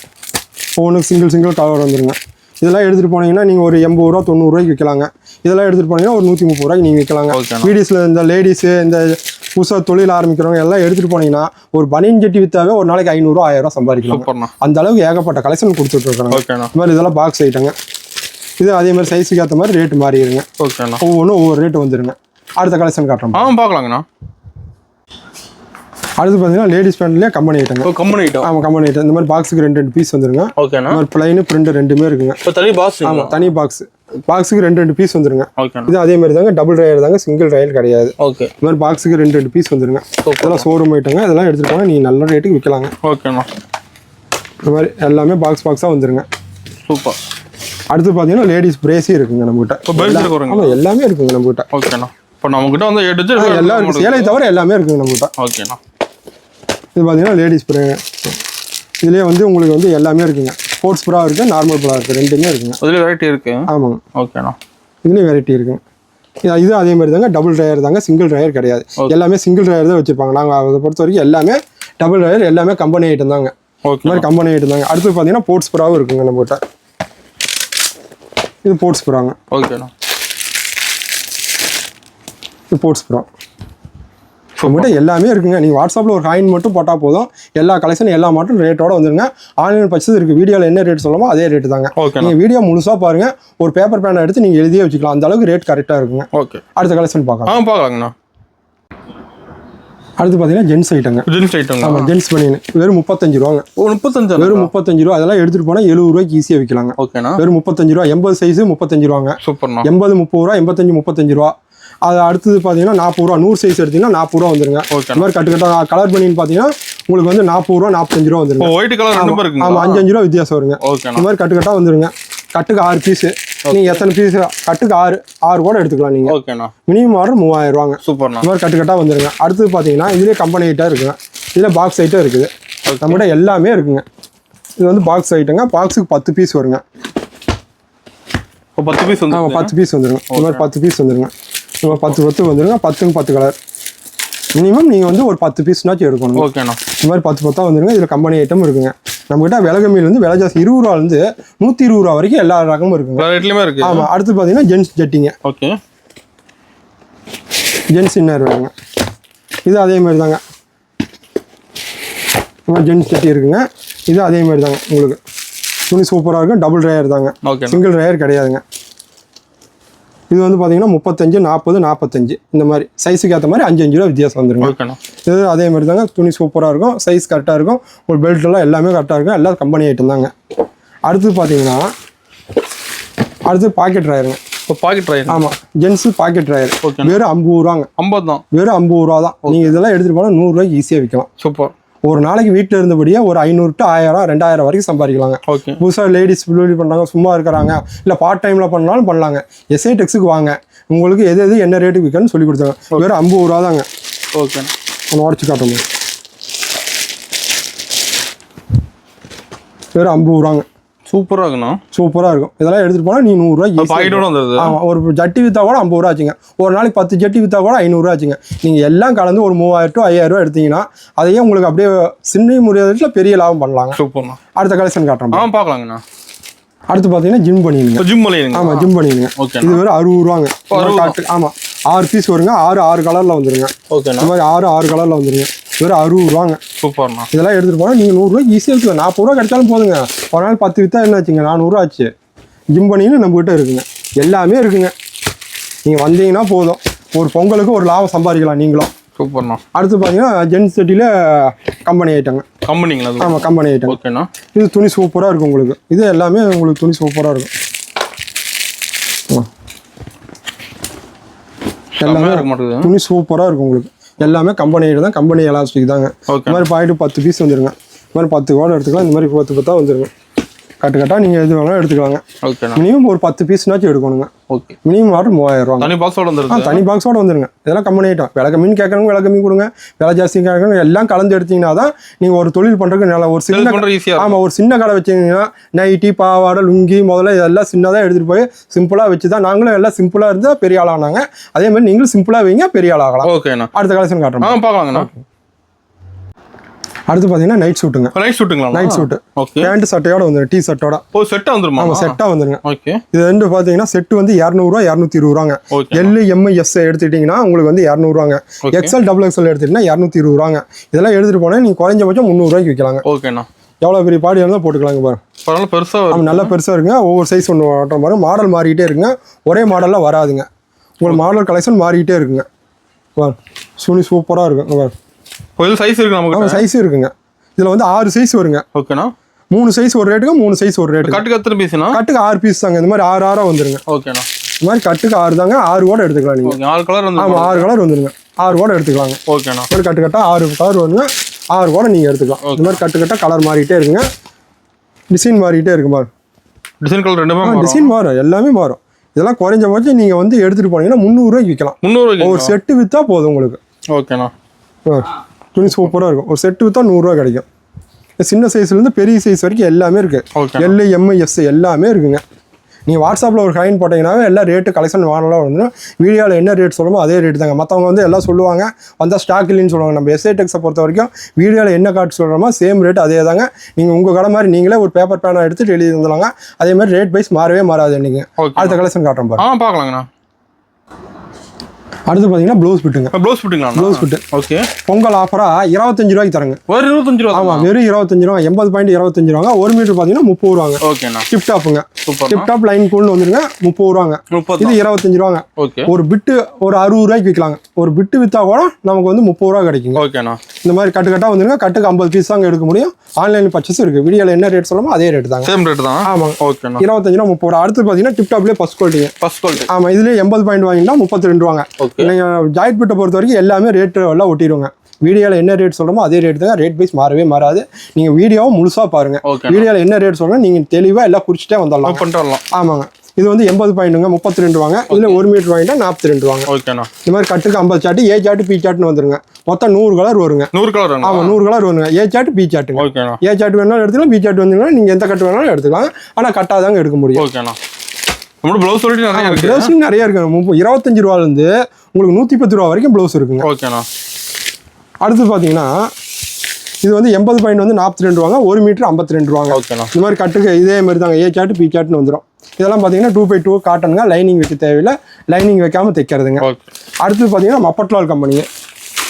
ஃபோனுக்கு சிங்கிள் கவர் வந்துருங்க. இதெல்லாம் எடுத்துகிட்டு போனீங்கன்னா நீங்கள் ஒரு 80 ரூபா 90 ரூபாய்க்கு விற்கலாங்க. இதெல்லாம் எடுத்துகிட்டு போனீங்கன்னா ஒரு 130 ரூபாய்க்கு நீங்கள் விற்கலாங்க. வீடியோஸில் இந்த லேடிஸு, இந்த புதுசாக தொழில் ஆரம்பிக்கிறவங்க எல்லாம் எடுத்துகிட்டு போனீங்கன்னா ஒரு பனியன் ஜட்டி விற்றாவே ஒரு நாளைக்கு 500 ரூபா 1000 ரூபா சம்பாதிக்கலாம். அந்த அளவுக்கு ஏகப்பட்ட கலெக்ஷன் கொடுத்துட்ருக்காங்க. இந்த மாதிரி இதெல்லாம் பாக்ஸ் ஐட்டங்க. இது அதே மாதிரி சைஸுக்கு ஏற்ற மாதிரி ரேட்டு மாறிடுங்க. ஓகேண்ணா. ஒவ்வொன்றும் ஒவ்வொரு ரேட்டு வந்துருங்க. அடுத்த கலெக்ஷன் காட்டுறோம். பார்க்கலாங்கண்ணா. அடுத்து பார்த்தீங்கன்னா லேடிஸ் பேண்ட்லேயே கம்பெனி ஐட்டங்க. Company item. ஆமாம், கம்பெனி ஐட்டம். இந்த மாதிரி பாக்ஸுக்கு 2 பீஸ் வந்துருங்க. ஓகேண்ணா. இந்த மாதிரி பிளைனு பிரிண்ட் ரெண்டுமே இருக்குங்க. தனி பாக்ஸ். ஆமாம், தனி பாக்ஸ். பாக்ஸுக்கு 2 பீஸ் வந்துருங்க. ஓகே. இது அதே மாதிரி தாங்க, டபுள் ட்ரையர் தாங்க, சிங்கிள் ட்ரையர் கிடையாது. ஓகே. இந்த மாதிரி பாக்ஸுக்கு 2 பீஸ் வந்துருங்க. இதெல்லாம் ஷோரூம் ஐட்டங்க. இதெல்லாம் எடுத்துகிட்டு போனால் நீங்கள் நல்ல ரேட்டுக்கு விற்கலாங்க. ஓகேண்ணா. இந்த மாதிரி எல்லாமே பாக்ஸாக வந்துருங்க. சூப்பர். அடுத்து பார்த்தீங்கன்னா லேடிஸ் பிரேஸி இருக்குங்க நம்மகிட்ட. ஆமாம், எல்லாமே இருக்குங்க நம்மகிட்ட. ஓகேண்ணா. இப்போ நம்மகிட்ட வந்து எல்லாம் இருக்குது. சேலை தவிர எல்லாமே இருக்குங்க நம்மகிட்ட. ஓகேண்ணா. இது பார்த்தீங்கன்னா லேடிஸ் ப்ரே. இதுலேயே வந்து உங்களுக்கு வந்து எல்லாமே இருக்குங்க. ஸ்போர்ட்ஸ் ப்ரா இருக்குது, நார்மல் ப்ரா இருக்குது, ரெண்டுமே இருக்குங்க. அதில் வெரைட்டி இருக்குது. ஆமாங்க. ஓகேண்ணா. இதுலேயும் வெரைட்டி இருக்குங்க. இது அதே மாதிரி தாங்க, டபுள் ட்ரையர் தாங்க, சிங்கிள் ட்ரையர் கிடையாது. எல்லாமே சிங்கிள் ட்ரையர் தான் வச்சுருப்பாங்க. நாங்கள் அதை பொறுத்த வரைக்கும் எல்லாமே டபுள் ட்ரையர், எல்லாமே கம்பெனி ஐட்டம் தாங்க. இந்த மாதிரி கம்பெனி ஐட்டம் தாங்க. அடுத்து பார்த்தீங்கன்னா ஸ்போர்ட்ஸ் ப்ராவும் இருக்குங்க நம்மகிட்ட. இது ஸ்போர்ட்ஸ் ப்ராங்க. ஓகேண்ணா. இது ஸ்போர்ட்ஸ் ப்ரா. நம்மகிட்ட எல்லாமே இருக்குங்க. நீங்கள் வாட்ஸ்அப்பில் ஒரு காயின் மட்டும் போட்டால் போதும். எல்லா கலெக்ஷன் எல்லா மட்டும் ரேட்டோட வந்துருங்க. ஆன்லைன் பர்ச்சேஸ் இருக்குது. வீடியோவில் என்ன ரேட் சொல்லமோ அதே ரேட்டு தாங்க. நீங்கள் வீடியோ முழுசாக பாருங்கள். ஒரு பேப்பர் பேனை எடுத்து நீங்கள் எழுதியே வச்சுக்கலாம். அந்த அளவுக்கு ரேட் கரெக்டாக இருக்குங்க. ஓகே. அடுத்த கலெக்ஷன் பார்க்கலாம். பார்க்கலாங்கண்ணா. அடுத்து பார்த்தீங்கன்னா ஜென்ஸ் ஐட்டங்க. Gents item. ஆமாம், ஜென்ஸ் பனியன் வெறும் 35 ரூபாங்க. 35. வெறும் 35 ரூபா. அதெல்லாம் எடுத்துகிட்டு போனால் 70 ரூபாய்க்கு ஈஸியாக விற்கலாங்க. ஓகேண்ணா. வெறும் 35 ரூபா. 80 சைஸு 35 ரூபாங்க. சூப்பர்ண்ணா. 80 30 ரூபா, 85 35 ரூபா. அது அடுத்தது பார்த்தீங்கன்னா 40 ரூபா. 100 சைஸ் எடுத்தீங்கன்னா 40 ரூபா வந்துருங்க. இந்த மாதிரி கட்டுக்கட்டா கலர் பனியன் பார்த்தீங்கன்னா உங்களுக்கு வந்து 40 ரூபா 45 ரூபா வந்துருங்க. ஒயிட் கலர் ரெண்டு பேருக்கு. ஆமாம், 5 ரூபா வித்தியாசம் வருங்க. இந்த மாதிரி கட்டுக்கட்டா வந்துருங்க. கட்டுக்கு 6 பீஸு. நீங்கள் எத்தனை பீஸ் கட்டுக்கு 6 கூட எடுத்துக்கலாம் நீங்கள். ஓகேண்ணா. மினிமம் ஆர்டர் 3000 ரூபாங்க. சூப்பர்ண்ணா. இந்த மாதிரி கட்டுக்கட்டா வந்துருங்க. அடுத்தது பார்த்தீங்கன்னா இதுலேயே கம்பெனி ஐட்டம் இருக்குங்க. இதில் பாக்ஸ் ஐட்டம் இருக்குது. நம்மகிட்ட எல்லாமே இருக்குங்க. இது வந்து பாக்ஸ் ஐட்டங்க. பாக்ஸுக்கு 10 பீஸ் வருங்க. 10 பீஸ் வந்து. ஆமாம், 10 பீஸ் வந்துருங்க. இந்த மாதிரி 10 பீஸ் வந்துருங்க. இந்த மாதிரி 10 வந்துருங்க. 10க்கு 10 கலர். மினிமம் நீங்கள் வந்து ஒரு 10 பீஸ்னாச்சும் எடுக்கணும். ஓகேண்ணா. இந்த மாதிரி 10 வந்துருங்க. இதில் கம்பெனி ஐட்டம் இருக்குங்க. நம்மகிட்ட விலை கம்மியிலேருந்து விலை ஜாஸ்தி 20 ரூபாலேருந்து 120 ரூபா வரைக்கும் எல்லா ரகமும் இருக்குங்க. ரேட்லையுமே இருக்குது. ஆமாம். அடுத்து பார்த்தீங்கன்னா ஜென்ஸ் ஜட்டிங்க. ஓகே. ஜென்ஸ் இன்னர் வேணுங்க. இது அதே மாதிரி தாங்க. இந்த மாதிரி ஜென்ஸ் ஜட்டி இருக்குங்க. இது அதே மாதிரி தாங்க. உங்களுக்கு துணி சூப்பராக இருக்கும். டபுள் ட்ரையர் தாங்க, சிங்கிள் ட்ரையர் கிடையாதுங்க. இது வந்து பார்த்தீங்கன்னா 35 40 45 இந்த மாதிரி சைஸுக்கு ஏற்ற மாதிரி 5 ரூபா வித்தியாசம் வந்துருங்க. இது அதே மாதிரி தாங்க. துணி சூப்பராக இருக்கும். சைஸ் கரெக்டாக இருக்கும். ஒரு பெல்ட்டெல்லாம் எல்லாமே கரெக்டாக இருக்கும். எல்லாம் கம்பெனி ஐட்டம் தாங்க. அடுத்து பார்த்தீங்கன்னா அடுத்து பாக்கெட் ட்ரையருங்க. Pocket drawer. ஆமாம், ஜென்ஸு பாக்கெட் ட்ரையர். வெறும் 50 ரூபாங்க. 50 தான். வெறும் 50 ரூபா தான். நீங்கள் இதெல்லாம் எடுத்துகிட்டு போனால் 100 ரூபாய்க்கு ஈஸியாக விற்கலாம். சூப்பர். ஒரு நாளைக்கு வீட்டில் இருந்தபடியே ஒரு 500 to 1000 2000 வரைக்கும் சம்பாதிக்கலாங்க. புதுசாக லேடிஸ் டெலிவரி பண்ணுறாங்க, சும்மா இருக்கிறாங்க, இல்லை பார்ட் டைமில் பண்ணாலும் பண்ணலாங்க. எஸ்ஐ டெக்ஸுக்கு வாங்க. உங்களுக்கு எது என்ன ரேட்டுக்கு விற்கணும்னு சொல்லி கொடுத்தாங்க. வெறும் 50 ரூபா தாங்க. ஓகே. ஒன்று உடச்சி காட்டுங்க. வெறும் 50 ரூபாங்க. சூப்பராக இருக்குண்ணா. சூப்பராக இருக்கும். இதெல்லாம் எடுத்துகிட்டு போனால் நீ 100 ரூபாய்க்கு. ஆமாம், ஒரு ஜட்டி விற்றா கூட 50 ரூபா ஆச்சுங்க. ஒரு நாளைக்கு 10 ஜட்டி விற்றா கூட 500 ரூபா ஆச்சுங்க. நீங்கள் எல்லாம் கலந்து ஒரு 3000 to 5000 ரூபா எடுத்தீங்கன்னா அதையே உங்களுக்கு அப்படியே சின்ன முறையில் பெரிய லாபம் பண்ணலாங்க. சூப்பர்ண்ணா. அடுத்த கலெக்ஷன் காட்டுறோம். பார்க்கலாங்கண்ணா. அடுத்து பார்த்தீங்கன்னா ஜிம் பண்ணிடுங்க. ஆமாம், ஜிம் பண்ணிடுங்க. இது வெறும் 60 ரூபாங்க. ஆமாம், 6 பீஸ் வருங்க. 6 கலரில் வந்துருங்க. ஓகே. இந்த மாதிரி 6 கலரில் வந்துருங்க. வெறும் 60 ரூபாங்க. சூப்பர்ண்ணா. இதெல்லாம் எடுத்துகிட்டு போனால் நீங்கள் 100 ரூபாய்க்கு ஈஸியாக எடுத்துக்கலாம். 40 ரூபா கிடைச்சாலும் போதுங்க. ஒரு நாள் 10 விற்றா என்ன ஆச்சுங்க, 400 ரூபா ஆச்சு. ஜிம்பனின்னு நம்மகிட்ட இருக்குங்க, எல்லாமே இருக்குங்க. நீங்கள் வந்தீங்கன்னா போதும், ஒரு பொங்கலுக்கு ஒரு லாபம் சம்பாதிக்கலாம் நீங்களும். சூப்பர்ண்ணா. அடுத்து பார்த்தீங்கன்னா ஜென்ஸ் செட்டியில் கம்பெனி ஐட்டங்க. கம்பெனிங்களா? ஆமாம், கம்பெனி ஐட்டம். ஓகேண்ணா. இது துணி சூப்பராக இருக்கும் உங்களுக்கு. இது எல்லாமே உங்களுக்கு துணி சூப்பராக இருக்கும். எல்லாமே துணி சூப்பராக இருக்கும் உங்களுக்கு. எல்லாமே கம்பெனி ஐட்டம் தான், கம்பெனி எலாஸ்டிக் தாங்க. இந்த மாதிரி பாக்கெட்டு 10 பீஸ் வந்துருங்க. இந்த மாதிரி 10 கூட எடுத்துக்கலாம். இந்த மாதிரி 10 வந்துருங்க. கட்டு கட்டாக நீங்கள் எது வேணாலும் எடுத்துக்கலாங்க. மினிமம் ஒரு 10 பீஸ்னாச்சும் எடுக்கணுங்க. ஓகே. மினிமம் ஆர்டர் 3000 ரூபா. தனி பாக்ஸோட வந்துருங்க. தனி பாக்ஸோட வந்துருங்க. இதெல்லாம் கம்பெனி ஐட்டம். விலை கம்மின்னு கேட்குறவங்க விலை கம்மி கொடுங்க, விலை ஜாஸ்தி கேட்குறவங்க எல்லாம் கலந்து எடுத்தீங்கன்னா தான் நீங்கள் ஒரு தொழில் பண்ணுறதுக்கு நல்லா ஒரு சின்ன ஆமாம் ஒரு சின்ன கடை வச்சிங்கன்னா நைட்டி பாவாடை லுங்கி முதல்ல இதெல்லாம் சின்னதாக எடுத்துகிட்டு போய் சிம்பிளாக வச்சு தான் நாங்களும் எல்லாம் சிம்பிளாக இருந்தால் பெரிய ஆளானாங்க. அதே மாதிரி நீங்களும் சிம்பிளாக வைங்க, பெரிய ஆளாகலாம். ஓகேண்ணா. அடுத்த கலெக்ஷன் காட்டுறோம், பார்க்கலாங்கண்ணா. அடுத்து பார்த்தீங்கன்னா நைட் ஷூட்டுங்க. நைட் ஷூட்டுங்களா? Night suit. ஓகே. பேண்ட் சட்டையோட வந்துடும், டீ ஷர்ட்டோட. ஓ, செட்டா வந்துருமா? ஆமாம், செட்டா வந்துருங்க. ஓகே. இது ரெண்டு பார்த்தீங்கன்னா செட்டு வந்து 200 ரூபா 220 ரூபாங்க. எல் எம் எஸ் எடுத்துக்கிட்டீங்கன்னா உங்களுக்கு வந்து 200 ரூபாங்க. எக்ஸ்எல் டபுள் எக்ஸ்எல் எடுத்துக்கிட்டீங்கன்னா 220 ரூபாங்க. இதெல்லாம் எடுத்துட்டு போனால் நீங்கள் குறைஞ்சபட்சம் 300 ரூபாய்க்கு விற்கலாங்க. ஓகேண்ணா. எவ்வளோ பெரிய பாடி இருந்தால் போட்டுக்கலாங்க பாருங்க. பரவாயில்ல, பெருசாக. ஆமாம், நல்லா பெருசாக இருக்குங்க. ஒவ்வொரு சைஸ் ஒன்று ஆட்டம் பாருங்க. மாடல் மாறிக்கிட்டே இருக்குங்க, ஒரே மாடலில் வராதுங்க. உங்களுக்கு மாடல் கலெக்ஷன் மாறிக்கிட்டே இருக்குங்க. துணி சூப்பராக இருக்குங்க. சைஸ் இருக்கு நமக்கு. சைஸ் இருக்குங்க. இதில் வந்து 6 சைஸ் வருங்க. ஓகேண்ணா. 3 சைஸ் ஒரு ரேட்டுங்க, 3 சைஸ் ஒரு ரேட்டு. கட்டுக்கு எத்தனை பீஸ்னா? கட்டுக்கு 6 பீஸ் தாங்க. இந்த மாதிரி 6 வந்துருங்க. ஓகேண்ணா. இந்த மாதிரி கட்டுக்கு 6 தாங்க. 6 கூட எடுத்துக்கலாம் நீங்கள். 6 கலர் வந்து. ஆமாம், 6 கலர் வந்துருங்க. 6 கூட எடுத்துக்கலாங்க. ஓகேண்ணா. ஒரு கட்டு கட்டா 6 கலர் வந்துங்க. 6 கூட நீங்கள் எடுத்துக்கலாம். இந்த மாதிரி கட்டு கட்டா கலர் மாறிக்கிட்டே இருக்குங்க, டிசைன் மாறிக்கிட்டே இருக்கு பாரு. டிசைன் கலர் ரெண்டுமே டிசைன் மாறும், எல்லாமே மாறும். இதெல்லாம் குறைஞ்சபட்சம் நீங்கள் வந்து எடுத்துகிட்டு போனீங்கன்னா 300 ரூபாய்க்கு விற்கலாம். 300 ரூபாய்க்கு ஒரு செட்டு விற்றா போதும் உங்களுக்கு. ஓகேண்ணா. துணி சூப்பராக இருக்கும். ஒரு செட்டு விற்றா 100 ரூபா கிடைக்கும். சின்ன சைஸ்லேருந்து பெரிய சைஸ் வரைக்கும் எல்லாமே இருக்குது. எல் எம் எஸ் எல்லாமே இருக்குங்க. நீங்கள் வாட்ஸ்அப்பில் ஒரு ஹைன் போட்டிங்கன்னாவே எல்லா ரேட்டு கலெக்ஷன் வாங்கலாம் வந்துடும். வீடியோவில் என்ன ரேட் சொல்லுமோ அதே ரேட்டு தாங்க. மற்றவங்க வந்து எல்லாம் சொல்லுவாங்க, வந்தால் ஸ்டாக் இல்லைன்னு சொல்லுவாங்க. நம்ம எஸ்ஐ டெக்ஸை பொறுத்த வரைக்கும் வீடியோவில் என்ன காட்டு சொல்கிறோமோ சேம் ரேட் அதே தாங்க. நீங்கள் உங்கள் கடை மாதிரி நீங்களே ஒரு பேப்பர் பேனை எடுத்துகிட்டு எழுதி வந்துடலாங்க. அதே மாதிரி ரேட் வைஸ் மாறவே மாறாது. நீங்கள் அடுத்த கலெக்ஷன் காட்டுறோம் பாருங்க. பார்க்கலாங்கண்ணா. அடுத்து பார்த்தீங்கன்னா ப்ளவுஸ் பிட்டுங்க. ப்ளவுஸ் பிட்டுங்களா? Blouse bit. ஓகே. பொங்கல் ஆஃபராக 25 ரூபாய்க்கு தரங்க. ஒரு 25 ரூபா? ஆமாம், வெறும் 25 ரூபா. 80 பாயிண்ட் 25 ரூபாங்க. 1 மீட்டர் பார்த்தீங்கன்னா 30 ரூபாங்க. ஓகேண்ணா. டிப் டாப்புங்க. டிப் டாப் லைன் கூல்னு வந்துருங்க, 30 ரூபாங்க. இது 25 ரூபாங்க. ஓகே. ஒரு பிட்டு ஒரு 60 ரூபாய்க்கு விற்கலாங்க. ஒரு பிட்டு விற்றா கூட நமக்கு வந்து 30 ரூபா கிடைக்குங்க. ஓகேண்ணா. இந்த மாதிரி கட்டு கட்டாக வந்துருங்க. கட்டுக்கு 50 பீஸ் தாங்க எடுக்க முடியும். ஆன்லைன் பர்ச்சேஸ் இருக்குது. வீடியோவில் என்ன ரேட் சொல்லணுமோ அதே ரேட் தாங்க. சேம் ரேட் தான். ஆமாங்க. ஓகேண்ணா. 25 ரூபா 30 ரூபா. அடுத்து பார்த்தீங்கன்னா டிப் டாப்லேயே ஃபர்ஸ்ட் குவாலிட்டிங்க. First quality. ஆமாம், இதுலேயே 80 பாயிண்ட் வாங்கினா 32 ரூபாங்க. நீங்கள் ஜாயிட் பிட்டை பொறுத்த வரைக்கும் எல்லாமே ரேட்டு எல்லாம் ஒட்டிடுவாங்க. வீடியோவில் என்ன ரேட் சொல்கிறோமோ அதே ரேட் தான். ரேட் வைஸ் மாறவே மாறாது. நீங்கள் வீடியோவும் முழுசாக பாருங்கள். வீடியோவில் என்ன ரேட் சொல்கிறோம் நீங்கள் தெளிவாக எல்லாம் குறிச்சிட்டே வந்துடலாம். பண்ணிட்டு ஆமாங்க. இது வந்து 80 பாயிண்ட்டுங்க, 32 வாங்க. இதில் 1 மீட்டர் வாங்கிட்டா 42 வாங்க. ஓகேண்ணா. இந்த மாதிரி கட்டுக்கு 50 சாட்டு, ஏ சாட்டு பி சாட்டுன்னு வந்துருங்க. மொத்தம் 100 கலர் வருங்க. 100 கலர்? ஆமாம், 100 கலர் வருங்க. ஏ சாட்டு பி சாட்டுங்க. ஓகேண்ணா. ஏ சாட்டு வேணாலும் எடுத்துக்கலாம், பி சாட்டு வந்தீங்கன்னா நீங்கள் எந்த கட்டு வேணாலும் எடுத்துக்கலாம். ஆனால் கட்டாதாங்க எடுக்க முடியும். ஓகேண்ணா. நம்மளோட ப்ளவுஸ் சொல்லிட்டு நிறைய இருக்குது. ப்ளவுஸும் நிறைய இருக்குங்க. 25 ரூபாலேருந்து உங்களுக்கு 110 ரூபா வரைக்கும் ப்ளவுஸ் இருக்குங்க. ஓகேண்ணா. அடுத்து பார்த்தீங்கன்னா இது வந்து 80 பாயிண்ட் வந்து 42 வாங்க. 1 மீட்டர் 52 ரூபாங்க. ஓகேண்ணா. இந்த மாதிரி கட்டுக்கு இதே மாதிரி தாங்க. ஏ சாட்டு பி சாட்டுன்னு வந்துடும். இதெல்லாம் பார்த்தீங்கன்னா 2x2 காட்டனுங்க. லைனிங் வைக்க தேவையில்லை, லைனிங் வைக்காமல் தைக்கிறதுங்க. அடுத்து பார்த்தீங்கன்னா மப்பட்லால் கம்பெனிங்க.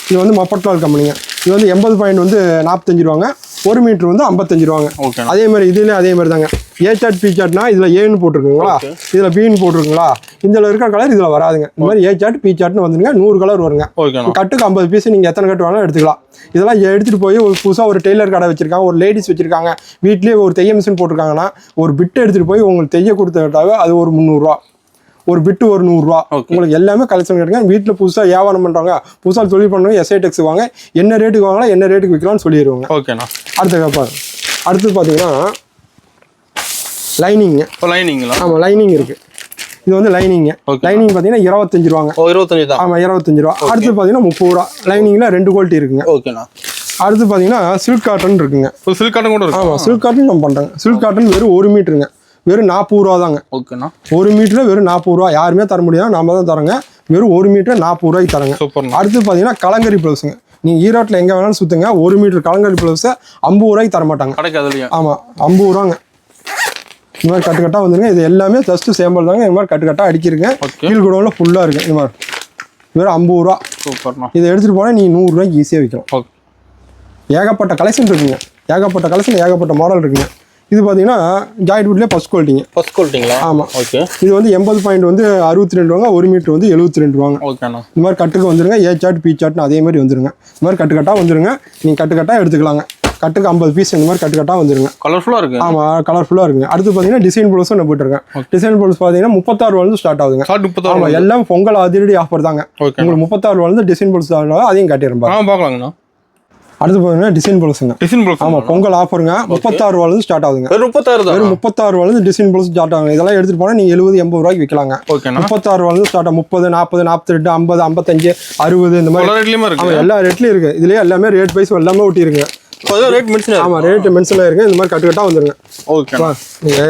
இது வந்து மப்பட்லால் கம்பெனிங்க. இது வந்து 80 பாயிண்ட் வந்து 45 ரூபாங்க. 1 மீட்டர் வந்து 55 ரூபாங்க. அதே மாதிரி இதுலேயே அதே மாதிரி தாங்க. ஏ சாட் பி சாட்னா இதில் ஏன்னு போட்டிருக்குங்களா, இதில் பின்னு போட்டிருக்குங்களா, இதில் இருக்கிற கலர் இதில் வராதுங்க. இந்த மாதிரி ஏ சாட் பி சாட்னு வந்துருங்க. 100 கலர் வருங்க. கட்டுக்கு 50 பீஸ் நீங்கள் எத்தனை கட்டு வேணாலும் எடுத்துக்கலாம். இதெல்லாம் எடுத்துகிட்டு போய் ஒரு புதுசாக ஒரு டெய்லர் கடை வச்சிருக்காங்க, ஒரு லேடிஸ் வச்சிருக்காங்க, வீட்லேயே ஒரு தைய மிஷின் போட்டிருக்காங்கன்னா ஒரு பிட்டு எடுத்துகிட்டு போய் உங்களுக்கு தைய கொடுத்தாவே அது ஒரு 300 ரூபா. ஒரு பிட்டு ஒரு 100 ரூபா. உங்களுக்கு எல்லாமே கலெக்ஷன் கிடைக்கும். வீட்டில் புதுசாக வியாபாரம் பண்ணுறாங்க, புதுசாக தொழில் பண்ணுறவங்க எஸ்ஐ டெக்ஸ் வாங்க, என்ன ரேட்டுக்கு வாங்கலாம் என்ன ரேட்டுக்கு விற்கலாம்னு சொல்லிடுவாங்க. ஓகேண்ணா. அடுத்து பார்த்தீங்கன்னா லைனிங்க. லைனிங்களா? ஆமாம், லைனிங் இருக்குது. இது வந்து லைனிங்க. லைனிங் பார்த்தீங்கன்னா 25 ரூபாங்க. 25 தான். ஆமாம், 25 ரூபா. அடுத்து பார்த்தீங்கன்னா 30 ரூபா. லைனிங்கில் 2 குவாலிட்டி இருக்குங்க. ஓகேண்ணா. அடுத்து பார்த்தீங்கன்னா சில்க் காட்டன் இருக்குங்க. சில்க் காட்டன் கூட இருக்கு. ஆமாம், சில்க் காட்டன் நம்ம பண்ணுறோங்க. சில்க் காட்டன் வெறும் 1 மீட்டருங்க, வெறும் 40 ரூபா தாங்க. ஓகேண்ணா. 1 மீட்டர் வெறும் 40 ரூபா. யாருமே தர முடியாது, நாம தான் தரோங்க. வெறும் 1 மீட்டர் 40 ரூபாய்க்கு தரங்க. அடுத்து பார்த்தீங்கன்னா கலங்கரி ப்ளவுஸுங்க. நீங்கள் ஈரோட்டில் எங்கே வேணாலும் சுற்றுங்க, 1 மீட்டர் கலங்கரி ப்ளவுஸை 50 ரூபாய்க்கு தர மாட்டாங்க. ஆமாம், 50 ரூபாங்க. இந்த மாதிரி கட்டு கட்டாக வந்துருங்க. இது எல்லாமே ஜஸ்ட் சேம்பிள் தாங்க. இந்த மாதிரி கட்டு கட்டாக அடிக்கிறீங்க. கீழ் குடோனில் ஃபுல்லாக இருக்குது. இந்த மாதிரி வெறும் 50 ரூபா. இதை எடுத்துகிட்டு போனால் நீங்கள் 100 ரூபாய்க்கு ஈஸியாக விற்கலாம். ஏகப்பட்ட கலெக்ஷன் இருக்குங்க, ஏகப்பட்ட கலெக்ஷன், ஏகப்பட்ட மாடல் இருக்குங்க. இது பார்த்தீங்கன்னா ஜாயிண்ட் வுட்லேயே ஃபர்ஸ்ட் குவாலிட்டிங்க. ஃபர்ஸ்ட் குவாலிட்டிங்களா? ஆமாம். ஓகே. இது வந்து 80 பாயிண்ட் வந்து 62 ரூபாங்க, 1 மீட்டர் வந்து 72 ரூபாங்க. ஓகேண்ணா. இந்த மாதிரி கட்டுக்கு வந்துருங்க. ஏ சார்ட் பி சார்ட்னு அதே மாதிரி வந்துருங்க. இந்த மாதிரி கட்டுக்கட்டாக வந்துருங்க. நீங்கள் கட்டுக்கட்டாக எடுத்துக்கலாங்க. கட்டுக்கு 50 பீஸ் இந்த மாதிரி கட்டுக்கட்டாக வந்துருங்க. கலர்ஃபுல்லாக இருக்குது. ஆமாம், கலர்ஃபுல்லாக இருக்குங்க. அடுத்து பார்த்தீங்கன்னா டிசைன் ப்ளவுஸும் நான் போட்டுருக்கேன். டிசைன் ப்ளவுஸ் பார்த்தீங்கன்னா 36 ரூபாயிலிருந்து ஸ்டார்ட் ஆகுதுங்க. ஆமாம், எல்லாம் பொங்கல் அதிரடி ஆஃபர் தாங்க. உங்களுக்கு 36 ரூபாயிலிருந்து டிசைன் ப்ளவுஸ் அதையும் காட்டிடுறேன் பார்க்கலாங்கண்ணா. அடுத்து பார்த்தீங்கன்னா டிசைன் ப்ளவுஸுங்க. Design blouse. ஆமாம், பொங்கல் ஆஃபருங்க. 36 ரூபாயிலிருந்து ஸ்டார்ட் ஆகுதுங்க. வெறும் 36 ரூபாயிலிருந்து டிசைன் ப்ளவுஸ் ஸ்டார்ட் ஆகுங்க. இதெல்லாம் எடுத்துட்டு போனால் நீங்கள் 70-80 ரூபாய்க்கு விற்கலாங்க. 36 ரூபாயிலிருந்து ஸ்டார்ட் ஆகும். 30, 40, 42, 50, 55, 60 இந்த மாதிரி எல்லா ரேட்லையும் இருக்கு. இதுலேயே எல்லாமே ரேட் வைஸ் எல்லாமே ஒட்டிருங்க. Rate mention. ஆமாம், ரேட் மென்ஷன் ஆயிருக்கு. இந்த மாதிரி கட்டுக்கட்டா வந்துருங்க. ஓகே.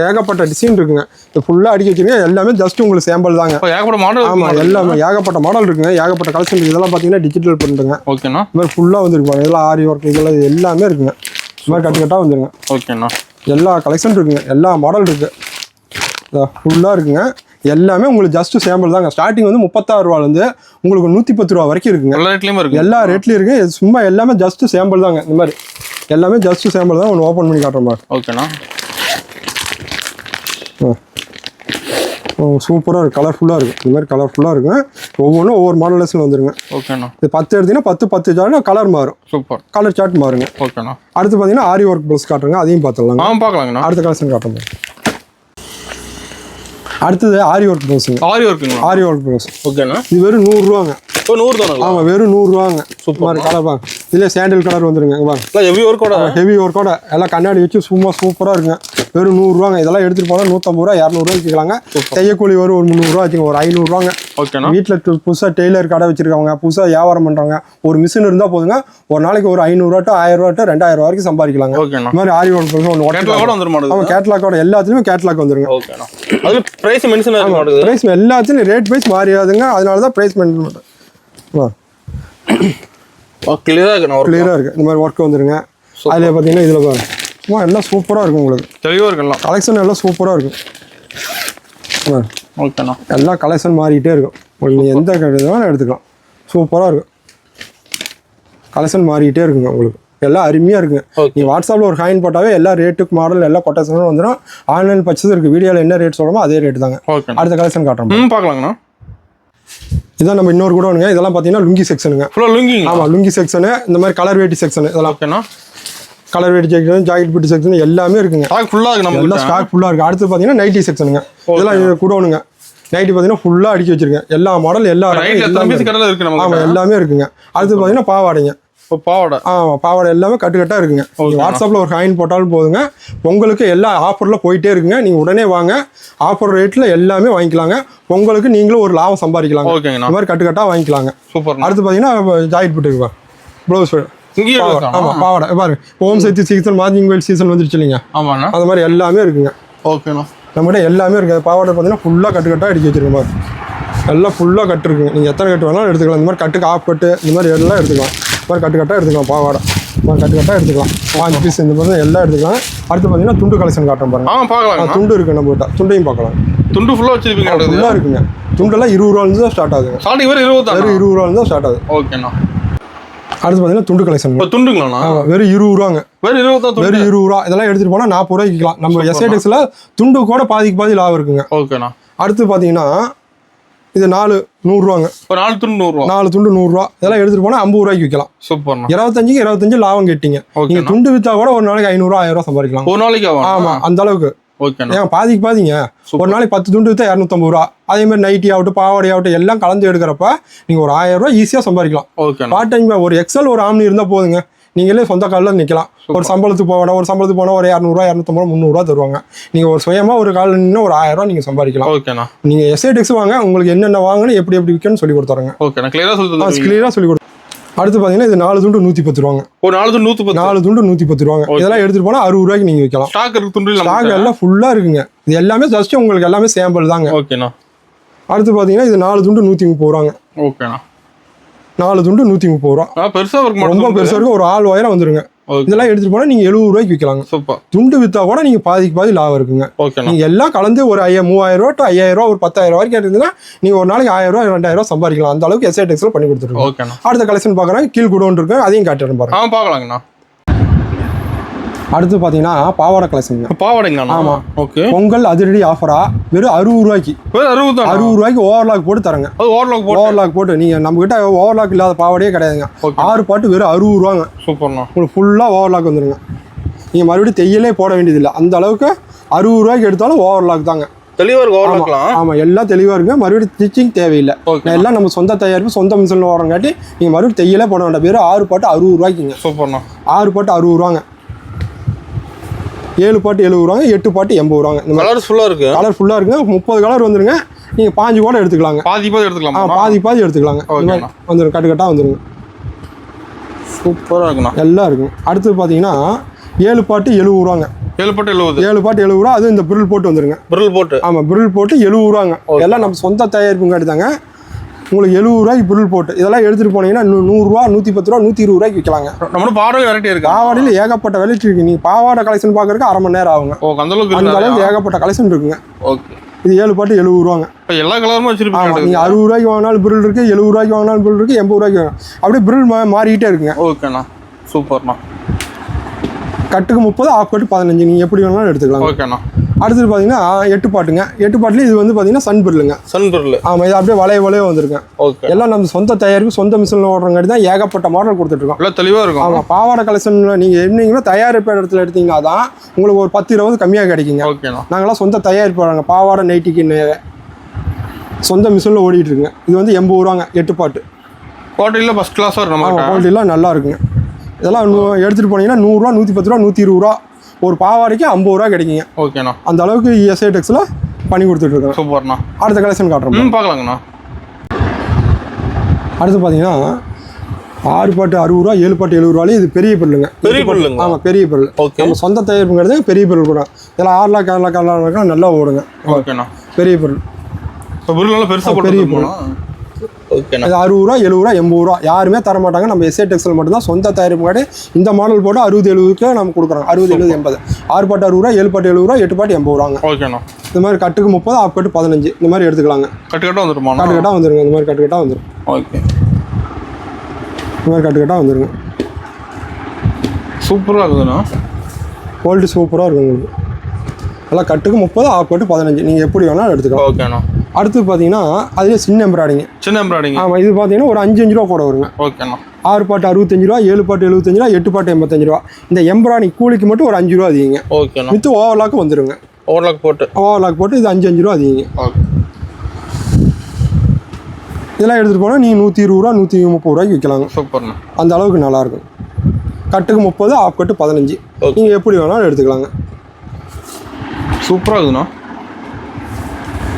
ஏகப்பட்ட டிசைன் இருக்குங்க. இது ஃபுல்லாக அடிக்க வச்சிருங்க. எல்லாமே ஜஸ்ட் உங்களுக்கு சாம்பிள் தாங்க. ஏகப்பட்ட மாடல். ஆமாம், எல்லாமே ஏகப்பட்ட மாடல் இருக்குங்க. ஏகப்பட்ட கலெக்ஷன் இருக்குது. இதெல்லாம் பார்த்தீங்கன்னா டிஜிட்டல் பண்ணுங்க. ஓகேண்ணா. இந்த மாதிரி ஃபுல்லாக வந்துருக்கு. இதெல்லாம் ஆரி ஒர்க் இதெல்லாம் எல்லாமே இருக்குங்க. இந்த மாதிரி கட்டுக்கட்டா வந்துருங்க. ஓகேண்ணா. எல்லா கலெக்ஷன் இருக்குங்க. எல்லா மாடல் இருக்கு. ஃபுல்லாக இருக்குங்க. எல்லாமே உங்களுக்கு ஜஸ்ட் சாம்பிள் தாங்க. ஸ்டார்டிங் வந்து 36 ரூபாயிலேருந்து உங்களுக்கு 110 ரூபா வரைக்கும் இருக்குங்க. எல்லா ரேட்லையும் இருக்கு. சும்மா எல்லாமே ஜஸ்ட் சாம்பிள் தாங்க. இந்த மாதிரி எல்லாமே ஜஸ்ட் சாம்பிள் தான். ஒன்று ஓப்பன் பண்ணி காட்டுறோம் பாரு. ஓகேண்ணா. சூப்பராக இருக்குது, கலர்ஃபுல்லாக இருக்குது. இந்த மாதிரி கலர்ஃபுல்லாக இருக்குங்க. ஒவ்வொன்றும் ஒவ்வொரு மாடல்ஸில் வந்துருங்க. ஓகேண்ணா. இது 10 எடுத்தீங்கன்னா 10 சார்ட் கலர் மாறும். சூப்பர். கலர் சார்ட் மாறுங்க. ஓகேண்ணா. அடுத்து பார்த்தீங்கன்னா ஆரி ஒர்க் ப்ளவுஸ் காட்டுறேங்க. அதையும் பார்த்துடலாங்க. பார்க்கலாங்கண்ணா. அடுத்த கலெக்ஷன் காட்டுறோம். அடுத்தது ஆரி ஒர்க் ப்ளவுஸுங்க. ஆரி ஒர்க்குங்களா? ஆரி ஒர்க் ப்ளவுஸ். ஓகேண்ணா. இது வெறும் 100 ரூபாங்க. 100 தானே? ஆமாம், வெறும் 100 ரூபாங்க. சூப்பர் கலர் பாங்க. இதில் சாண்டில் கலர் வந்துருங்க. ஹெவி ஒர்க்கோட. ஹெவி ஒர்க்கோட எல்லாம் கண்ணாடி வச்சு சும்மா சூப்பராக இருக்குங்க. வெறும் 100 ரூபாங்க. இதெல்லாம் எடுத்துகிட்டு போனால் 150 ரூபா 200 ரூபாய்க்கு வச்சுக்கலாங்க. தையக்கூலி வரும் ஒரு 300 ரூபா வச்சுக்கோங்க. ஒரு 500 ரூபாங்க. ஓகேண்ணா. வீட்டில் புதுசாக டெய்லர் கடை வச்சிருக்காங்க, புதுசாக வியாபாரம் பண்ணுறாங்க. ஒரு மிஷின் இருந்தால் போதுங்க. ஒரு நாளைக்கு ஒரு 500 ரூபா டு 1000 ரூபா டு 2000 ரூபா வரைக்கும் சம்பாதிக்கலாங்க. ஓகேண்ணா. இந்த மாதிரி ஆரி ஒர்க் ப்ளவுஸ் ஒன்று ஆமாம், கேட்லாக்கோட எல்லாத்துலேயுமே கேட்லாக் வந்துருங்க. ஓகேண்ணா. அது ப்ரைஸ் மென்ஷன் ஆகும். ப்ரைஸ் எல்லாத்துலையும் ரேட் வைஸ் மாறியாதுங்க. அதனால தான் ப்ரைஸ் மென்ஷன் பண்ணுறேன். கிளியராக இருக்கு. இந்த மாதிரி ஒர்க் வந்துருங்க. அதில் பார்த்தீங்கன்னா இதில் பாருங்க சும்மா எல்லாம் சூப்பராக இருக்கும். உங்களுக்கு தெளிவாக இருக்கலாம். கலெக்ஷன் எல்லாம் சூப்பராக இருக்கும். ஓகேண்ணா. எல்லாம் கலெக்ஷன் மாறிக்கிட்டே இருக்கும். உங்களுக்கு நீங்கள் எந்த வேணாலும் எடுத்துக்கலாம். சூப்பராக இருக்கும். கலெக்ஷன் மாறிக்கிட்டே இருக்குங்க. உங்களுக்கு எல்லாம் அருமையாக இருக்குங்க. நீங்கள் வாட்ஸ்அப்பில் ஒரு ஹாயின் போட்டாவே எல்லா ரேட்டுக்கு மாடல் எல்லா கொட்டேஷனும் வந்துடும். ஆன்லைன் பர்ச்சேஸ் இருக்குது. வீடியோவில் என்ன ரேட் சொல்கிறோமோ அதே ரேட்டு தாங்க. அடுத்த கலெக்ஷன் காட்டுறோம். பார்க்கலாங்கண்ணா. இதான் நம்ம இன்னொரு கூட ஒன்றுங்க. இதெல்லாம் பார்த்தீங்கன்னா லுங்கி செக்ஷனுங்க. லுங்கி. ஆமாம், லுங்கி செக்ஷனு. இந்த மாதிரி கலர் வேட்டி செக்ஷன் இதெல்லாம். ஓகேண்ணா. கலர் வேட்டி செக்ஷன், ஜாக்கெட் பிட்டு செக்ஷன் எல்லாமே இருக்குங்க. எல்லாம் ஸ்டாக் ஃபுல்லாக இருக்குது. அடுத்து பார்த்தீங்கன்னா நைட்டி செக்ஷனுங்க. இதெல்லாம் கூட ஒன்றுங்க. நைட்டி பார்த்தீங்கன்னா ஃபுல்லாக அடிக்க வச்சிருக்கேன். எல்லா மாடல் ஆமாம் எல்லாமே இருக்குங்க. அடுத்து பார்த்தீங்கன்னா பாவாடைங்க. பாவாடை. ஆமாம், பாவாடை எல்லாமே கட்டுக்கட்டாக இருக்குங்க. வாட்ஸ்அப்பில் ஒரு ஹாயின் போட்டாலும் போதுங்க. உங்களுக்கு எல்லா ஆஃபரில் போயிட்டே இருக்குங்க. நீங்கள் உடனே வாங்க. ஆஃபர் ரேட்டில் எல்லாமே வாங்கிக்கலாங்க. உங்களுக்கு நீங்களும் ஒரு லாபம் சம்பாதிக்கலாங்க. இந்த மாதிரி கட்டுக்கட்டாக வாங்கிக்கலாங்க. சூப்பர். அடுத்து பார்த்தீங்கன்னா ஜாக்கெட் பிட்டுக்கு ப்ளவுஸ். ஆமாம், பாவாடை பாருங்க. ஓம் சக்தி சீசன், மார்னிங் வெயில் சீசன் வந்துருச்சு இல்லைங்க? ஆமாண்ணா. அந்த மாதிரி எல்லாமே இருக்குங்க. ஓகேண்ணா. நம்மகிட்ட எல்லாமே இருக்குது. பாவாடை பார்த்தீங்கன்னா ஃபுல்லாக கட்டுக்கட்டாக அடிக்க வச்சிருக்க மாதிரி எல்லாம் ஃபுல்லாக கட்டு இருக்குங்க. நீங்கள் எத்தனை கட்டு வேணாலும் எடுத்துக்கலாம். இந்த மாதிரி கட்டுக்கு ஆஃப் கட்டு இந்த மாதிரி எல்லாம் எடுத்துக்கலாம். இந்த மாதிரி கட்டுக்கட்டாக எடுத்துக்கலாம். பாவாடை இந்த மாதிரி கட்டுக்கட்டாக எடுத்துக்கலாம். 5 பீஸ் இந்த மாதிரி எல்லாம் எடுத்துக்கலாம். அடுத்து பார்த்தீங்கன்னா துண்டு கலெக்ஷன் காட்டுறோம் பாருங்க. துண்டு இருக்குது நம்ம கிட்ட. துண்டையும் பார்க்கலாம். துண்டு ஃபுல்லாக வச்சிருப்பீங்க. ஃபுல்லாக இருக்குங்க. துண்டெல்லாம் 20 ரூபாயிலிருந்து தான் ஸ்டார்ட் ஆகுதுங்க. வெறும் 20 ரூபாயிலிருந்து தான் ஸ்டார்ட் ஆகுது. ஓகேண்ணா. அடுத்து பார்த்தீங்கன்னா துண்டு கலெக்ஷன். துண்டுங்களா? வெறும் 20 ரூபாங்க. வெறும் 20 ரூபா. இதெல்லாம் எடுத்துகிட்டு போனால் 40 ரூபாய்க்கு விற்கலாம். நம்ம எஸ்ஐடெக்ஸில் துண்டு கூட பாதிக்கு லாபம் இருக்குங்க. ஓகேண்ணா. அடுத்து பார்த்தீங்கன்னா இது 4 100 ரூபாங்க. 4 துண்டு 100 ரூபா. 4 துண்டு 100 ரூபா. இதெல்லாம் எடுத்துட்டு போனால் 50 ரூபாய்க்கு விற்கலாம். சூப்பர். 25 லாபம் கேட்டீங்க. நீங்க துண்டு விற்றா கூட ஒரு நாளைக்கு 500 1000 ரூபா சம்பாதிக்கலாம். ஒரு நாளைக்கு? ஆமாம், அந்த அளவுக்கு. ஏன் பாதிங்க. ஒரு நாளைக்கு 10 துண்டு விற்றா 250 ரூபா. அதே மாதிரி நைட்டி ஆகட்டும் பாவாடை ஆகட்டும் எல்லாம் கலந்து எடுக்கிறப்ப நீங்கள் ஒரு 1000 ரூபா ஈஸியாக சம்பாதிக்கலாம். பார்ட் டைம் ஒரு எக்ஸல் ஒரு ஆம்னி இருந்தால் போதுங்க. நீங்களே சொந்த காலில் நிற்கலாம். ஒரு சம்பளத்துக்கு போனால் ஒரு 200 ரூபா 250 ரூபா 300 ரூபா தருவாங்க. நீங்கள் ஒரு சுயமாக ஒரு காலில் நின்று ஒரு 1000 ரூபா நீங்கள் சம்பாதிக்கலாம். ஓகேண்ணா. நீங்கள் எஸ்ஐடெக்ஸ் வாங்க. உங்களுக்கு என்னென்ன வாங்கணும் எப்படி விற்கணும்னு சொல்லி கொடுத்தாங்க. கிளியராக சொல்லி கொடுத்து. அடுத்து பார்த்தீங்கன்னா இது 4 துண்டு 110 ரூபாங்க. ஒரு 4 துண்டு 110. 4 துண்டு 110 ரூபாங்க. இதெல்லாம் எடுத்துட்டு போனால் 60 ரூபாய்க்கு நீங்கள் விற்கலாம். ஸ்டாக் எல்லாம் ஃபுல்லாக இருக்குங்க. இது எல்லாமே ஜஸ்ட் உங்களுக்கு எல்லாமே சாம்பிள் தாங்க. ஓகேண்ணா. அடுத்து பார்த்தீங்கன்னா இது 4 துண்டு 130 ரூபாங்க. ஓகேண்ணா. 4 துண்டு 130 ரூபா. பெருசாக இருக்கும். ரொம்ப பெருசாக இருக்கும். ஒரு ஆள் உயரம் வந்துருங்க. இதெல்லாம் எடுத்துட்டு போனால் நீங்கள் 70 ரூபாய்க்கு விற்கலாங்க. சூப்பர். துண்டு விற்றா கூட நீங்கள் பாதி லாபம் இருக்குங்க. நீங்கள் எல்லாம் கலந்து ஒரு 3000 ரூபா டு 5000 ரூபா ஒரு 10000 வரைக்கும் எடுத்தீங்கன்னா நீங்கள் ஒரு நாளைக்கு 1000 ரூபா 2000 ரூபா சம்பாதிக்கலாம். அந்த அளவுக்கு எஸ்ஐடெக்ஸில் பண்ணி கொடுத்துருக்கோம். அடுத்த கலெக்ஷன் பார்க்குறாங்க. கீழ் கூட ஒன்று இருக்கு. அதையும் காட்டுறேன் பாருங்க. பார்க்கலாங்கண்ணா. அடுத்து பார்த்தீங்கன்னா பாவாடை கலெக்ஷன். பாவாடைங்களா? ஆமாம். ஓகே. பொங்கல் அதிரடி ஆஃபரா வெறும் 60 ரூபாய்க்கு. வெறும் 60 ரூபாய்க்கு ஓவர்லாக் போட்டு தரங்க. ஓவர்லாக் போட்டு நீங்கள் நம்மகிட்ட ஓவர்லாக் இல்லாத பாவாடையே கிடையாதுங்க. 6 பாட்டு வெறும் 60 ரூபாங்க. சூப்பர்ண்ணா. உங்களுக்கு ஃபுல்லாக ஓவர்லாக் வந்துடுங்க. நீங்கள் மறுபடியும் தையலே போட வேண்டியதில்லை. அந்த அளவுக்கு 60 ரூபாய்க்கு எடுத்தாலும் ஓவர்லாக் தாங்க. தெளிவாக இருக்கும் ஓவர்லாக்லாம். ஆமாம், எல்லாம் தெளிவாக இருக்குங்க. மறுபடியும் ஸ்டிச்சிங் தேவையில்லை. எல்லாம் நம்ம சொந்த தயாரிப்பு சொந்த மிஷினில் ஓடுறங்காட்டி நீங்கள் மறுபடியும் தையலே போட வேண்டாம். வெறும் 6 பாட்டு 60 ரூபாய்க்குங்க. சூப்பர்ண்ணா. 6 பாட்டு 60 ரூபாங்க. 7 பாட்டு 70 ரூபாங்க. 8 பாட்டு 80 ரூபாங்க. இந்த கலர் ஃபுல்லாக இருக்குது. கலர் ஃபுல்லாக இருக்குங்க. 30 கலர் வந்துருங்க. நீங்கள் 5 கூட எடுத்துக்கலாங்க. பாதி எடுத்துக்கலாம். பாதி எடுத்துக்கலாங்க. வந்துடும், கட்டுக்கட்டாக வந்துருங்க. சூப்பராக இருக்குண்ணா. எல்லாம் இருக்குங்க. அடுத்து பார்த்தீங்கன்னா 7 பாட்டு 70 ரூபாங்க. 7 பாட்டு 70 ரூபா. அது இந்த பிரில் போட்டு வந்துருங்க. பிரில் போட்டு. ஆமாம், பிரில் போட்டு 70 ரூபாங்க. எல்லாம் நம்ம சொந்த தயாரிப்புங்காட்டி தாங்க உங்களுக்கு 70 ரூபாய்க்கு பிரில் போட்டு. இதெல்லாம் எடுத்துகிட்டு போனீங்கன்னா 100 ரூபா, 110 ரூபா, 120 ரூபாய்க்கு விற்கலாங்க. நம்ம பாவாடை வெரைட்டி இருக்கு. பாவாடையில் ஏகப்பட்ட வெரைட்டி இருக்கு. நீங்கள் பாவாடை கலெக்ஷன் பார்க்கறதுக்கு 1/2 மணி நேரம் ஆகுங்க. அந்த அளவுக்கு ஏகப்பட்ட கலெக்ஷன் இருக்குங்க. ஓகே. இது 7 பாட்டு 70 ரூபாங்க. எல்லா கலருமே வச்சிருப்பீங்க. நீங்கள் 60 ரூபாய்க்கு வாங்கினாலும் பிரில் இருக்கு, 70 ரூபாய்க்கு வாங்கினாலும் பிரில் இருக்கு, 80 ரூபாய்க்கு வாங்க. அப்படியே பிரில் மாறிக்கிட்டே இருக்குங்க. ஓகேண்ணா. சூப்பர்ண்ணா. கட்டுக்கு 30, ஆஃப் கட்டு 15. நீங்கள் எப்படி வேணாலும் எடுத்துக்கலாம். ஓகேண்ணா. அடுத்தது பார்த்தீங்கன்னா 8 பாட்டுங்க. 8 பாட்டுலேயும் இது வந்து பார்த்தீங்கன்னா சன் பிரில்லுங்க. சன் பிரில். ஆமாம், இது அப்படியே வளைய வந்துருங்க. ஓகே. எல்லாம் நம்ம சொந்த தயாரிப்பு சொந்த மிஷினில் ஓடுறங்காட்டி தான் ஏகப்பட்ட மாடல் கொடுத்துட்ருக்கோம். எல்லாம் தெளிவாக இருக்கும். ஆமாம், பாவாடை கலெக்ஷனில் நீங்கள் என்னீங்கன்னா தயாரிப்பு இடத்துல எடுத்தீங்கன்னா தான் உங்களுக்கு ஒரு 10-20 கம்மியாக கிடைக்குங்க. ஓகேண்ணா. நாங்களாம் சொந்த தயாரிப்பு வராங்க. பாவாடை நைட்டிக்கு சொந்த மிஷினில் ஓடிட்டு இருக்குங்க. இது வந்து 80 ரூபாங்க. 8 பாட்டு குவாலிட்டியில் ஃபஸ்ட் கிளாஸாக இருக்கும். குவாலிட்டிலாம் நல்லா இருக்குங்க. இதெல்லாம் எடுத்துகிட்டு போனீங்கன்னா 100 ரூபா, 110 ரூபா, 120 ரூபா. ஒரு பாவாடைக்கு 50 ரூபா கிடைக்குங்க. ஓகேண்ணா. அந்த அளவுக்கு எஸ்ஐ டெக்ஸில் பண்ணி கொடுத்துட்ருக்கோம். சூப்பர்ண்ணா. அடுத்த கலெக்ஷன் காட்டுறோம், பார்க்கலாங்கண்ணா. அடுத்து பார்த்தீங்கன்னா 6 பாட்டு 60 ரூபா, 7 பாட்டு 70 ரூபாலே. இது பெரிய பொருளுங்க. ஆமாம், பெரிய பொருள். நம்ம சொந்த தயாரிப்புங்கிறது பெரிய பொருள் கூட. இதெல்லாம் 6 லாக் 6 லாக் நல்லா ஓடுங்க. ஓகேண்ணா. பெரிய பொருள். பொருள் நல்லா பெருசாக பெரிய பொருள். ஓகேண்ணா. இது 60 ரூபா, 70 ரூபா, 80 ரூபா யாருமே தர மாட்டாங்க. நம்ம எஸ்ஐ டெக்ஸில் மட்டும்தான் சொந்த தயாரிப்பு காட்டி இந்த மாடல் போட்டு 60-70க்கு நம்ம கொடுக்குறோம். 60-70-80. 6 பாட்டு 60 ரூபா, 7 பாட்டு 70 ரூபா, 8 பாட்டு 80 ரூபாங்க. ஓகேண்ணா. இந்த மாதிரி கட்டுக்கு 30, ஆஃப் கட்டு 15. இந்த மாதிரி எடுத்துக்கலாங்க. கட்டுக்கட்டாக வந்துருமா? கட்டுக்கட்டாக வந்துருங்க. இந்த மாதிரி கட்டுக்கட்டாக வந்துடும். ஓகே. இந்த மாதிரி கட்டுக்கட்டாக வந்துருங்க. சூப்பராக இருக்குதுண்ணா. குவாலிட்டி சூப்பராக இருக்கும் உங்களுக்கு. எல்லாம் கட்டுக்கு 30, ஆஃப் கட்டு 15. நீங்கள் எப்படி வேணாலும் எடுத்துக்கலாம். ஓகேண்ணா. அடுத்து பார்த்தீங்கன்னா அதுலேயே சின்ன எம்ப்ராய்டிங். சின்ன எம்ப்ராய்டிங். ஆமாம், இது பார்த்தீங்கன்னா ஒரு 5 ரூபா கூட வருங்க. ஓகேண்ணா. 6 பாட்டு 65 ரூபா, 7 பாட்டு 75 ரூபா, 8 பாட்டு 85 ரூபா. இந்த எம்ப்ராய்டிங் கூலிக்கு மட்டும் ஒரு 5 ரூபா அதிகங்க. ஓகேண்ணா. வித்து ஓவர்லாக் வந்துருங்க. ஓவர்லாக் போட்டு இது 5 ரூபா அதிகங்க. ஓகே. இதெல்லாம் எடுத்துகிட்டு போனால் நீங்கள் 120 ரூபா, 130 ரூபாய்க்கு விற்கலாங்க. சூப்பர்ண்ணா. அந்த அளவுக்கு நல்லாயிருக்கும். கட்டுக்கு 30, ஆஃப் கட்டு 15. நீங்கள் எப்படி வேணாலும் எடுத்துக்கலாங்க. சூப்பராக இருக்குதுண்ணா.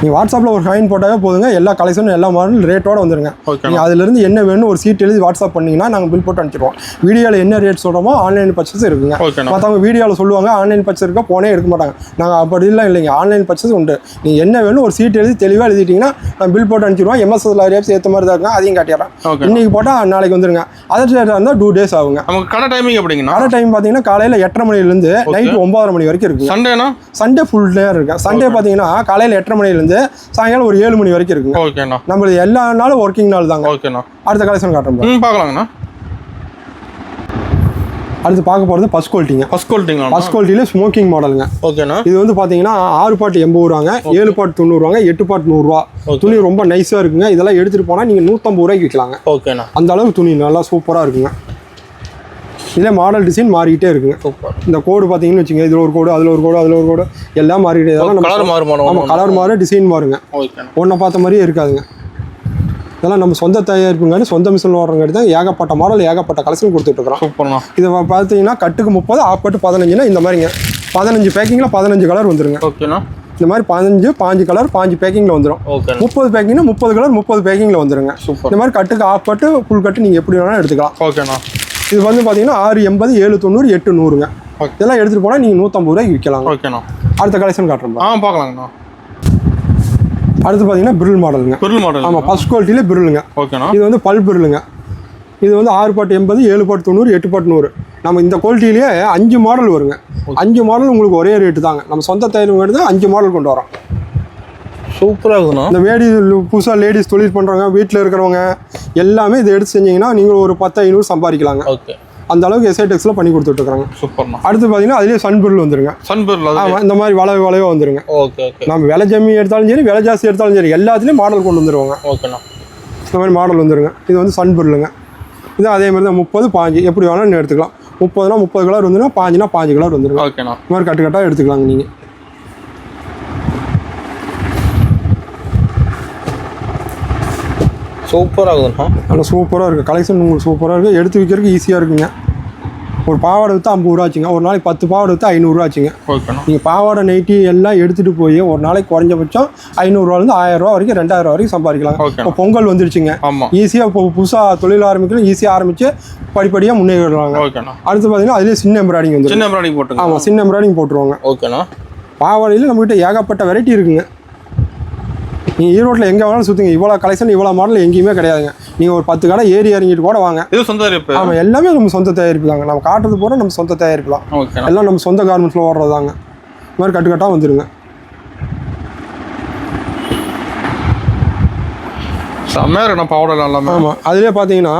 நீங்கள் வாட்ஸ்அப்பில் ஒரு ஹைன் போட்டாவே போதுங்க. எல்லா கலெக்ஷனும் எல்லா மாடலும் ரேட்டோடு வந்துருங்க. நீங்கள் அதுலேருந்து என்ன வேணும் ஒரு சீட் எழுதி வாட்ஸ்அப் பண்ணிங்கன்னா நாங்கள் பில் போட்டு அனுப்பிச்சிடுவோம். வீடியோவில் என்ன ரேட் சொல்கிறோமோ ஆன்லைன் பர்ச்சேஸ் இருக்குங்க. மற்றவங்க வீடியோவில் சொல்லுவாங்க ஆன்லைன் பர்ச்சேஸ் இருக்கா போனே எடுக்க மாட்டாங்க. நாங்கள் அப்படிலாம் இல்லைங்க, ஆன்லைன் பர்ச்சேஸ் உண்டு. நீங்கள் என்ன வேணும் ஒரு சீட் எழுதி தெளிவாக எழுதிட்டிங்கன்னா நான் பில் போட்டு அனுப்பிச்சிடுவோம். எம்எஸ்எல் ரேப்ஸ் ஏற்ற மாதிரி தான் இருக்குங்க. அதையும் காட்டிடுறேன். இன்றைக்கி போட்டால் நாளைக்கு வந்துருங்க. அதர் ரேட்டாக இருந்தால் 2 days ஆகுங்க. நமக்கு கடை டைமிங் எப்படிங்கன்னா? கடை டைம் பார்த்தீங்கன்னா காலையில் 8:30 மணிலேருந்து நைட்டு 9:30 மணி வரைக்கும் இருக்குது. சண்டே ஃபுல் டே இருக்குது. சண்டே பார்த்தீங்கன்னா காலையில் 8:30 மணிலேருந்து சாயங்காலம் ஒரு 7 மணி வரைக்கும் இருக்குங்க. ஓகேண்ணா. நம்மளுக்கு எல்லா நாளும் ஒர்க்கிங் நாள் தாங்க. ஓகேண்ணா. அடுத்த கலெக்ஷன் காட்டுறோம், பார்க்கலாங்கண்ணா. அடுத்து பார்க்க போகிறது ஃபர்ஸ்ட் குவாலிட்டிங்க. ஃபர்ஸ்ட் குவாலிட்டியில் ஸ்மோக்கிங் மாடலுங்க. ஓகேண்ணா. இது வந்து பார்த்தீங்கன்னா 6 பாட்டு 80 ரூபாங்க, 7 பாட்டு 90 ரூபாங்க, 8 பாட்டு 100 ரூபா. துணி ரொம்ப நைஸாக இருக்குங்க. இதெல்லாம் எடுத்துகிட்டு போனால் நீங்கள் 150 ரூபாய்க்கு விற்கலாங்க. ஓகேண்ணா. அந்த அளவுக்கு துணி நல்லா சூப்பராக இருக்குங்க. இதில் மாடல் டிசைன் மாறிக்கிட்டே இருக்குங்க. இந்த கோடு பார்த்தீங்கன்னு வச்சுங்க, இதில் ஒரு கோடு, அதில் ஒரு கோடு, அதில் ஒரு கோடு, எல்லாம் மாறிக்கிட்டே. இதெல்லாம் நம்ம கலர் மாறு, டிசைன் மாறுங்க. ஒன்றை பார்த்த மாதிரியே இருக்காதுங்க. இதெல்லாம் நம்ம சொந்த தயாரிப்புங்காட்டி சொந்த மிஷினில் ஓடுறங்காட்டி தான் ஏகப்பட்ட மாடல் ஏகப்பட்ட கலெக்ஷன் கொடுத்துட்ருக்குறோம். இதை பார்த்தீங்கன்னா கட்டுக்கு 30, ஆஃப் கட்டு 15னா இந்த மாதிரிங்க 15 பேக்கிங்கில் 15 கலர் வந்துருங்க. ஓகேண்ணா. இந்த மாதிரி 15 கலர் 5 பேக்கிங்கில் வந்துடும். 30 பேக்கிங்னா 30 கலர் 30 பேக்கிங்கில் வந்துருங்க. இந்த மாதிரி கட்டுக்கு ஆஃப் கட்டு ஃபுல் கட்டு நீங்கள் எப்படி வேணாலும் எடுத்துக்கலாம். ஓகேண்ணா. இது வந்து பார்த்தீங்கன்னா 680, 790, 800ங்க. இதெல்லாம் எடுத்துகிட்டு போனால் நீங்கள் 150 ரூபாய்க்கு விற்கலாம். ஓகேண்ணா. அடுத்த கலெக்ஷன் காட்டுறோம், பார்க்கலாங்கண்ணா. அடுத்து பார்த்தீங்கன்னா பிரில் மாடலுங்க. ஆமாம், ஃபர்ஸ்ட் குவாலிட்டியில் பிரிலுங்க. ஓகேண்ணா. இது வந்து பல் பிரிலுங்க. இது வந்து 6 பாட்டு 80, 7 பாட்டு 90, 8 பாட்டு 100. நம்ம இந்த குவாலிட்டிலேயே 5 மாடல் வருங்க. 5 மாடல் உங்களுக்கு ஒரே ரேட்டு தாங்க. நம்ம சொந்த தயாரிப்பு எடுத்து 5 மாடல் கொண்டு வரோம். சூப்பராக இருக்குண்ணா. இந்த புதுசாக லேடிஸ் தொழில் பண்ணுறவங்க, வீட்டில் இருக்கிறவங்க எல்லாமே இதை எடுத்து செஞ்சீங்கன்னா நீங்கள் ஒரு 10-500 சம்பாதிக்கலாங்க. அந்த அளவுக்கு எஸ்ஐ டெக்ஸில் பண்ணி கொடுத்துட்ருக்காங்க. சூப்பர்ண்ணா. அடுத்து பார்த்தீங்கன்னா அதுலேயே சன்பெர்ல் வந்துருங்க. சன்பெர்ல் ஆமாம், இந்த மாதிரி வளைவாக வந்துருங்க. Okay okay. நம்ம விலை கம்மி எடுத்தாலும் சரி விலை ஜாஸ்தி எடுத்தாலும் சரி எல்லாத்துலேயும் மாடல் கொண்டு வந்துடுவாங்க. ஓகேண்ணா. இந்த மாதிரி மாடல் வந்துருங்க. இது வந்து சன்பெர்லுங்க. இது அதே மாதிரி தான் 30, 5 எப்படி வேணாலும் எடுத்துக்கலாம். 30னா 30 கலர் வந்துருங்க, 5னா 5 கலர் வந்துருங்க. ஓகேண்ணா. இந்த மாதிரி கட்டு கட்டாக எடுத்துக்கலாங்க நீங்கள். சூப்பராக இருக்குதுண்ணா. நல்லா சூப்பராக இருக்குது. கலெக்ஷன் உங்களுக்கு சூப்பராக இருக்குது. எடுத்து வைக்கிறதுக்கு ஈஸியாக இருக்குங்க. ஒரு பாவாடை விற்றா 50 ரூபா ஆச்சுங்க. ஒரு நாளைக்கு 10 பாவாடை விற்றா 500 ரூபா ஆச்சுங்க. ஓகேண்ணா. நீங்கள் பாவாடை நைட்டி எல்லாம் எடுத்துகிட்டு போய் ஒரு நாளைக்கு குறைஞ்சபட்சம் 500 ரூபாலேருந்து 1000 ரூபா வரைக்கும் 2000 ரூபா வரைக்கும் சம்பாதிக்கலாம். இப்போ பொங்கல் வந்துருச்சுங்க. ஆமாம். ஈஸியாக இப்போ புதுசாக தொழில் ஆரம்பிக்கலாம். ஈஸியாக ஆரம்பித்து படிப்படியாக முன்னேறிடுவாங்க. ஓகேண்ணா. அடுத்து பார்த்தீங்கன்னா அதுலேயே சின்ன எம்ப்ராய்டிங் வந்து சின்ன எம்ப்ராய்டிங் போட்டுங்க. ஆமாம், சின்ன எம்ப்ராய்டிங் போட்டுருவாங்க. ஓகேண்ணா. பாவாடையில் நம்மகிட்ட ஏகப்பட்ட வெரைட்டி இருக்குங்க. நீங்கள் ஈரோட்டில் எங்கே வேணாலும் சுற்றுங்க. இவ்வளோ கலெக்ஷன் இவ்வளோ மாடல் எங்கேயுமே கிடையாதுங்க. நீங்கள் ஒரு 10 கடை ஏறி இறங்கிட்டு கூட வாங்க. இது சொந்த தயாரிப்பு? ஆமாம், எல்லாமே நம்ம சொந்த தயாரிப்பு தாங்க. நம்ம காட்டுறது போகிற நம்ம சொந்த தயாரிப்பு தான். ஓகே. எல்லாம் நம்ம சொந்த கார்மெண்ட்ஸில் ஓடுறது தாங்க. இந்த மாதிரி கட்டு கட்டாக வந்துடுங்க. செம்மையாக இருக்குண்ணா பாவாடை எல்லாமே. ஆமாம், அதுலேயே பார்த்தீங்கன்னா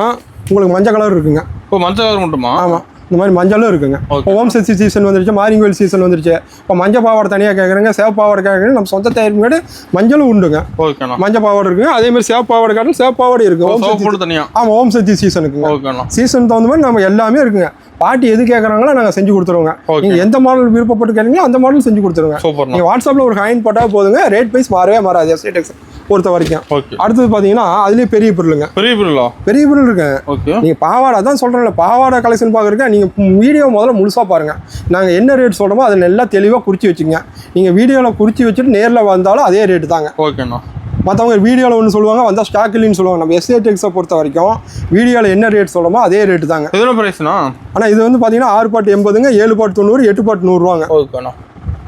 உங்களுக்கு மஞ்சள் கலர் இருக்குங்க. இப்போ மஞ்சள் கலர் மட்டுமா? ஆமாம், இந்த மாதிரி மஞ்சளும் இருக்குங்க. இப்போ ஓம் சக்தி சீசன் வந்துருச்சு, மாரிங்கோயில் சீசன் வந்துருச்சு. இப்போ மஞ்சள் பாவாடை தனியாக கேட்குறேங்க, சேவ் பாவாடை கேட்குறேங்க. நம்ம சொந்த தயாரிப்பு கேட்டு மஞ்சளும் உண்டுங்க. ஓகேண்ணா. மஞ்சள் பாவாடை இருக்குங்க. அதே மாதிரி சேவ் பாவாடை காட்டில் சேவ் பாவாடை இருக்குது. ஓம் சக்தி தனியாக. ஆமாம், ஓம் சக்தி சீசனுக்குங்க. ஓகேண்ணா. சீசன் தகுந்த மாதிரி நம்ம எல்லாமே இருக்குங்க. பாட்டி எது கேட்குறாங்களோ நாங்கள் செஞ்சு கொடுத்துருவோங்க. நீங்கள் எந்த மாடல் விருப்பப்பட்டு கேட்டீங்களோ அந்த மாடல் செஞ்சு கொடுத்துருங்க. நீங்கள் வாட்ஸ்அப்பில் ஒரு ஹைன் போட்டால் போதுங்க. ரேட் வைஸ் மாறவே மாறாது எஸ்ஐ டெக்ஸ் பொறுத்த வரைக்கும். அடுத்தது பார்த்தீங்கன்னா அதுலேயே பெரிய பொருளுங்க. பெரிய பொருளா? பெரிய பொருள் இருக்குங்க. ஓகே. நீங்கள் பாவாடை அதான் சொல்கிறேன்ல, பாவாடை கலெக்ஷன் பார்க்குறதுக்கு நீங்கள் வீடியோ முதல்ல முழுசாக பாருங்கள். நாங்கள் என்ன ரேட் சொல்கிறோமோ அதை நல்லா தெளிவாக குறித்து வச்சுங்க. நீங்கள் வீடியோவில் குறித்து வச்சுட்டு நேரில் வந்தாலும் அதே ரேட்டு தாங்க. ஓகேண்ணா. மற்றவங்க வீடியோவில் ஒன்று சொல்லுவாங்க, வந்தால் ஸ்டாக் இல்லைன்னு சொல்லுவாங்க. நம்ம எஸ்ஐ டெக்ஸை பொறுத்த வரைக்கும் வீடியோவில் என்ன ரேட் சொல்கிறோமோ அதே ரேட்டு தாங்க. எவ்வளோ ப்ரைஸ்ண்ணா? ஆனால் இது வந்து பார்த்தீங்கன்னா 6 பாட்டு 80ங்க, 7 பாட்டு 90, 8 பாட்டு 100 ரூபாங்க. ஓகேண்ணா.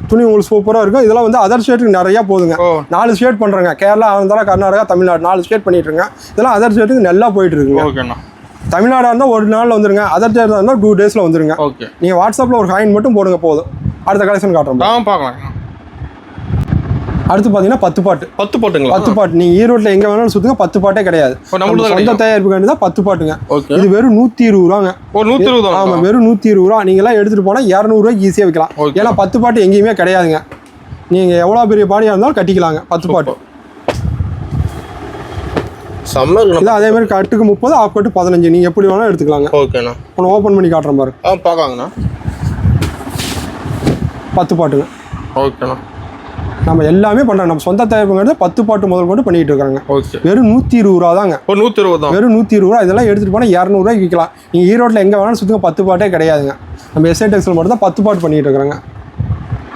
துணி உங்களுக்கு சூப்பராக இருக்கும். இதெல்லாம் வந்து அதர் ஸ்டேட்டுக்கு நிறையா போகுதுங்க. 4 ஸ்டேட் பண்ணுறேங்க. கேரளா, ஆந்திரா, கர்நாடகா, தமிழ்நாடு 4 ஸ்டேட் பண்ணிட்டுருங்க. இதெல்லாம் அதர் ஸ்டேட்டுக்கு நல்லா போயிட்டு இருக்குங்க. ஓகேண்ணா. தமிழ்நாடாக இருந்தால் ஒரு நாளில் வந்துருங்க. அதர் ஸ்டேட்டாக இருந்தால் 2 டேஸில் வந்துருங்க. ஓகே. நீங்கள் வாட்ஸ்அப்பில் ஒரு ஹாயின் மட்டும் போடுங்க போதும். அடுத்த கலெக்ஷன் காட்டுறோம், பார்க்கலாம். அடுத்து பார்த்தீங்கன்னா 10 பாட்டு. 10 பாட்டுங்களா? 10 பாட்டு. நீங்கள் ஈரோட்டில் எங்கே வேணாலும் சுற்றுங்க, 10 பாட்டே கிடையாது. சொந்த தயாரிப்புக்காண்டி தான் 10 பாட்டுங்க. இது வெறும் 120 ரூபாங்க. 120? ஆமாம், வெறும் 120 ரூபா. நீங்களாம் எடுத்துகிட்டு போனால் 200 ரூபாய்க்கு ஈஸியாக விற்கலாம். ஏன்னா 10 பாட்டு எங்கேயுமே கிடையாதுங்க. நீங்கள் எவ்வளோ பெரிய பாடியாக இருந்தாலும் கட்டிக்கலாங்க 10 பாட்டு. இதான் அதே மாதிரி கட்டுக்கு 30, ஆஃப் கட்டு 15. நீங்கள் எப்படி வேணாலும் எடுத்துக்கலாங்க. ஓகேண்ணா. ஒன்று ஓப்பன் பண்ணி காட்டுறேன் பாருங்க. பார்க்கலாங்கண்ணா. 10 பாட்டுங்க. ஓகேண்ணா. நம்ம எல்லாமே பண்ணுறோம். நம்ம சொந்த தயாரிப்புங்கிறது 10 பாட்டு முதல் கொண்டு பண்ணிட்டு இருக்காங்க. ஓகே. வெறும் 120 ரூபா தாங்க. 120 தான். வெறும் 120 ரூபா. இதெல்லாம் எடுத்துகிட்டு போனால் 200 ரூபாய்க்கு விற்கலாம். நீங்கள் ஈரோட்டில் எங்கே வேணாலும் சுற்றுங்க, 10 பாட்டே கிடையாதுங்க. நம்ம எஸ்ஐ டெக்ஸில் மட்டும் தான் 10 பாட்டு பண்ணிட்டு இருக்கிறாங்க.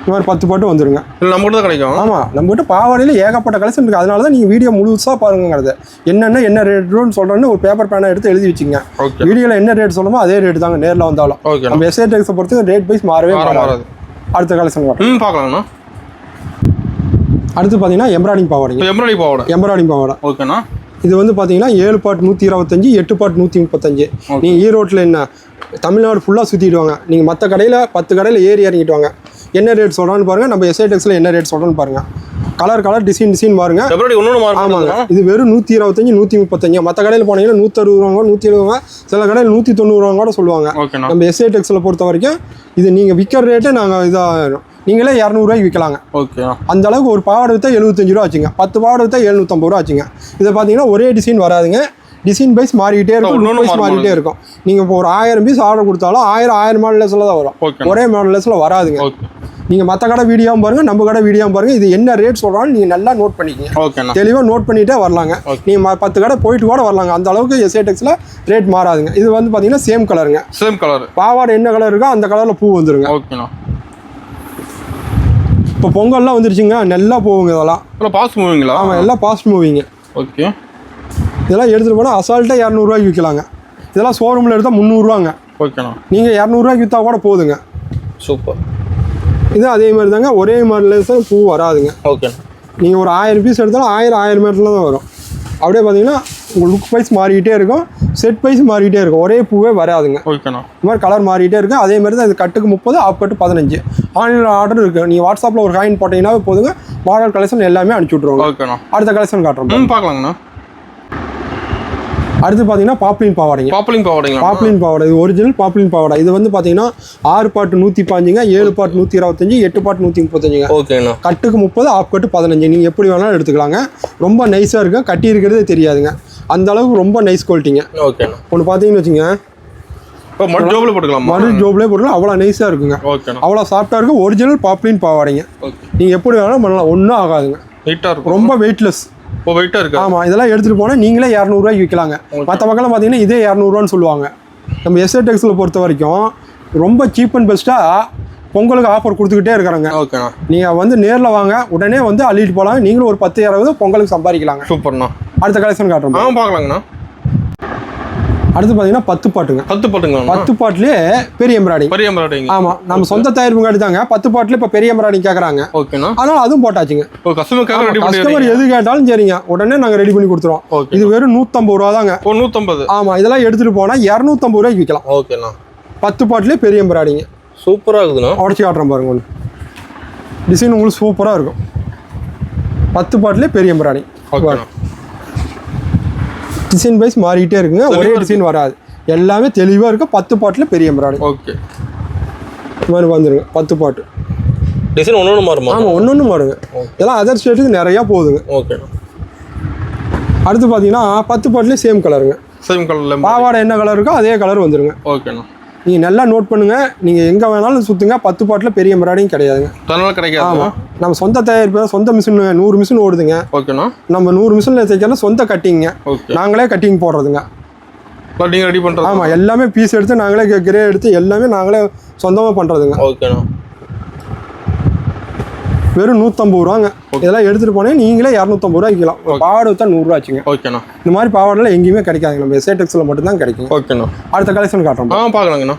இந்த மாதிரி 10 பாட்டு வந்துருங்க. இல்லை நம்மகிட்ட தான் கிடைக்கும். ஆமாம், நம்மகிட்ட பாவாடையில் ஏகப்பட்ட கலெக்ஷன் இருக்குது. அதனால தான் நீங்கள் வீடியோ முழுசாக பாருங்கிறது. என்ன ரேட்டுன்னு சொல்கிறேன்னு ஒரு பேப்பர் பேனை எடுத்து எழுதி வச்சுங்க. வீடியோவில் என்ன ரேட் சொல்லணுமோ அதே ரேட்டு தாங்க நேரில் வந்தாலும். நம்ம எஸ்ஐ டெக்ஸை பொறுத்து ரேட் வைஸ் மாறவே மாறாது. அடுத்த கலெக்ஷன் பார்க்கலாங்கண்ணா. அடுத்து பார்த்தீங்கன்னா எம்ப்ராய்டிங் பாவாடை. எம்ப்ராய்டிங் பாவாடை. ஓகேண்ணா. இது வந்து பார்த்தீங்கன்னா 7 பாட்டு 125, 8 பாட்டு 135. நீங்கள் ஈரோட்டில் என்ன தமிழ்நாடு ஃபுல்லாக சுற்றிடுவாங்க. நீங்கள் மற்ற கடையில் 10 கடையில் ஏறி இறங்கிட்டு வாங்க. என்ன ரேட் சொல்கிறான்னு பாருங்கள். நம்ம எஸ்ஐ டெக்ஸில் என்ன ரேட் சொல்கிறோன்னு பாருங்கள். கலர் டிசைன் பாருங்க. ஆமாங்க, இது வெறும் 125, 135. மற்ற கடையில் போனீங்கன்னா 160 ரூபா, 170 ரூபா, சில கடையில் 190 ரூபா கூட சொல்லுவாங்க. நம்ம எஸ்ஐ டெக்ஸில் பொறுத்த வரைக்கும் இது நீங்கள் விற்கிற ரேட்டே நாங்கள் இதாக நீங்களே 200 ரூபாய்க்கு விற்கலாங்க. ஓகே. அந்த அளவுக்கு ஒரு பாவாடை விற்றா 75 ரூபா ஆச்சுங்க. 10 பாவாடை விற்றா 750 ரூபா ஆச்சுங்க. இதை பார்த்தீங்கன்னா ஒரே டிசைன் வராதுங்க. டிசைன் பைஸ் மாறிக்கிட்டே இருக்கும், மாறிக்கிட்டே இருக்கும். நீங்கள் இப்போ ஒரு 1000 பீஸ் ஆர்டர் கொடுத்தாலும் 1000 மாடல்ஸில் தான் வரும். ஒரே மாடல்ஸில் வராதுங்க. நீங்கள் மற்ற கடை வீடியோவும் பாருங்கள், நம்ம கடை வீடியோவும் பாருங்கள். இது என்ன ரேட் சொல்கிறாலும் நீங்கள் நல்லா நோட் பண்ணிக்கங்க. தெளிவாக நோட் பண்ணிகிட்டே வரலாங்க. நீங்கள் 10 கடை போயிட்டு கூட வரலாங்க. அந்த அளவுக்கு எஸ்ஐ டெக்ஸில் ரேட் மாறாதுங்க. இது வந்து பார்த்தீங்கன்னா சேம் கலருங்க. Same colour. பாவாடை என்ன கலர் இருக்கோ அந்த கலரில் பூ வந்துருங்க. ஓகேண்ணா. இப்போ பொங்கல்லாம் வந்துருச்சுங்க, நல்லா போகுங்க. இதெல்லாம் ஃபாஸ்ட் மூவிங்களா? ஆமாம், எல்லாம் ஃபாஸ்ட் மூவிங்க. ஓகே. இதெல்லாம் எடுத்துகிட்டு போனால் அசால்ட்டாக 200 ரூபாய்க்கு விற்கலாங்க. இதெல்லாம் ஷோரூமில் எடுத்தால் 300 ரூபாங்க. ஓகேண்ணா. நீங்கள் 200 ரூபாய்க்கு விற்றா கூட போதுங்க. சூப்பர். இது அதே மாதிரி தாங்க, ஒரே மாடலில் தான் பூ வராதுங்க. ஓகே. நீங்கள் ஒரு 1000 பீஸ் எடுத்தாலும் 1000 மீட்டரில் தான் வரும். அப்படியே பார்த்தீங்கன்னா உங்கள் லுக் வைஸ் மாறிக்கிட்டே இருக்கும், செட் வைஸ் மாறிக்கிட்டே இருக்கும். ஒரே பூவே வராதுங்க. ஓகேண்ணா. இந்த மாதிரி கலர் மாறிக்கிட்டே இருக்கும். அதே மாதிரி தான் இது கட்டுக்கு 30, ஆஃப் கட்டு 15. ஆன்லைனில் ஆர்டர் இருக்குது. நீங்கள் வாட்ஸ்அப்பில் ஒரு காயின் போட்டிங்கன்னா போதுங்க, மாடல் கலெக்ஷன் எல்லாமே அனுப்பிச்சி விட்ருவாங்க. ஓகேண்ணா. அடுத்த கலெக்ஷன் காட்டுறோம், பார்க்கலாங்கண்ணா. அடுத்து பார்த்தீங்கன்னா பாப்ளின் பாவாடைங்க. பாப்ளின் பாவாடை இது ஒரிஜினல் பாப்ளின் பாவாடை. இது வந்து பார்த்தீங்கன்னா 6 பாட்டு 115ங்க, 7 பாட்டு 125, 8 பாட்டு 135ங்க. ஓகேண்ணா. கட்டுக்கு 30, ஆஃப் கட்டு 15. நீங்கள் எப்படி வேணாலும் எடுத்துக்கலாங்க. ரொம்ப நைஸாக இருக்கும், கட்டி இருக்கிறதே தெரியாதுங்க. அந்த அளவுக்கு ரொம்ப நைஸ் குவாலிட்டிங்க. ஓகேண்ணா. ஒன்று பார்த்தீங்கன்னு வச்சுங்க, மறு ஜோப்ல போட்டுக்கலாம். மறு ஜோப்லேயே போட்டுக்கலாம். அவ்வளோ நைஸாக இருக்குங்க. அவ்வளோ சாஃப்டாக இருக்கும். ஒரிஜினல் பாப்ளின் பாவாடைங்க. நீங்கள் எப்படி வேணாலும் பண்ணலாம், ஒன்றும் ஆகாதுங்க. வெயிட்டாக இருக்கும், ரொம்ப வெயிட்லெஸ். வெயிட்டாக இருக்கு. ஆமாம், இதெல்லாம் எடுத்துகிட்டு போனால் நீங்களே 200 ரூபாய்க்கு விற்கலாங்க. மற்ற மக்கள்லாம் பார்த்தீங்கன்னா இதே 200 ரூபான்னு சொல்லுவாங்க. நம்ம எஸ்ஏ டெக்ஸில் பொறுத்த வரைக்கும் ரொம்ப சீப் அண்ட் பெஸ்ட்டாக பொங்கலுக்கு ஆஃபர் கொடுத்துக்கிட்டே இருக்கிறாங்க. ஓகேண்ணா. நீங்கள் வந்து நேரில் வாங்க, உடனே வந்து அள்ளிட்டு போகலாம். நீங்களும் ஒரு 10-20 பொங்கலுக்கு சம்பாதிக்கலாங்க. சூப்பர்ண்ணா. அடுத்த கலெக்ஷன் காட்டுறோம். பார்க்கலாங்கண்ணா. அடுத்து பார்த்தீங்கன்னா 10 பாட்டுங்க. 10 பாட்டுங்களா? 10 பாட்டுலேயே பெரிய எம்ப்ராய்டிங். ஆமாம், நம்ம சொந்த தயாரிப்பு முன்னாடி தாங்க 10 பாட்டுல இப்போ பெரிய எம்ப்ராய்டிங் கேட்குறாங்க. ஓகேண்ணா. அதனால அதுவும் போட்டாச்சுங்க. கஸ்டமர் எது கேட்டாலும் சரிங்க, உடனே நாங்கள் ரெடி பண்ணி கொடுத்துருவோம். இது வெறும் 150 ரூபா தாங்க. 150. ஆமாம், இதெல்லாம் எடுத்துகிட்டு போனால் 250 ரூபாய்க்கு விற்கலாம். ஓகேண்ணா. 10 பாட்டுலேயே பெரிய எம்ப்ராய்டிங் சூப்பராக இருக்குதுண்ணா. உடச்சி காட்டுறோம் பாருங்க. ஒன்று டிசைன் உங்களுக்கு சூப்பராக இருக்கும். 10 பாட்டுலேயே பெரிய எம்ப்ராய்டிங். டிசைன் வைஸ் மாறிக்கிட்டே இருக்குங்க, ஒரே டிசைன் வராது. எல்லாமே தெளிவாக இருக்கும். 10 பாட்டில் பெரிய எம்ப்ராய்டிங். ஓகே, இது மாதிரி வந்துருங்க. 10 பாட்டு டிசைன் ஒன்று மாறுமா? ஆமாம், ஒன்று மாறுங்க. இதெல்லாம் அதர் ஸ்டேட்டுக்கு நிறையா போகுதுங்க. ஓகே. அடுத்து பார்த்தீங்கன்னா 10 பாட்டிலே சேம் கலருங்க. சேம் கலரில் பாவாடை என்ன கலர் இருக்கோ அதே கலர் வந்துருங்க. ஓகேண்ணா. நீங்கள் நல்லா நோட் பண்ணுங்கள். நீங்கள் எங்கே வேணாலும் சுற்றுங்க. 10 பாட்டில் பெரிய எம்ப்ராய்டிங் கிடையாதுங்க. அதனால் கிடைக்காது. ஆமாம், நம்ம சொந்த தயாரிப்பு, சொந்த மிஷின் 100 மிஷின் ஓடுதுங்க. ஓகேண்ணா. நம்ம 100 மிஷினில் தைக்கலாம். சொந்த கட்டிங்க, நாங்களே கட்டிங் போடுறதுங்க. நீங்கள் ரெடி பண்ணுறது? ஆமாம், எல்லாமே பீஸ் எடுத்து நாங்களே கிரே எடுத்து எல்லாமே நாங்களே சொந்தமாக பண்ணுறதுங்க. ஓகேண்ணா. வெறும் 150 ரூபாங்க. இதெல்லாம் எடுத்துகிட்டு போனேன் நீங்களே 250 ரூபாய்க்கு விற்கலாம். பாவாடை விற்றா 100 ரூபா ஆச்சுங்க. ஓகேண்ணா. இந்த மாதிரி பாவாடெல்லாம் எங்கேயுமே கிடைக்காதுங்க, நம்ம எஸ்ஏ டெக்ஸில் மட்டும்தான் கிடைக்கும். ஓகேண்ணா. அடுத்த கலெக்ஷன் காட்டுறோம். பார்க்கலாங்கண்ணா.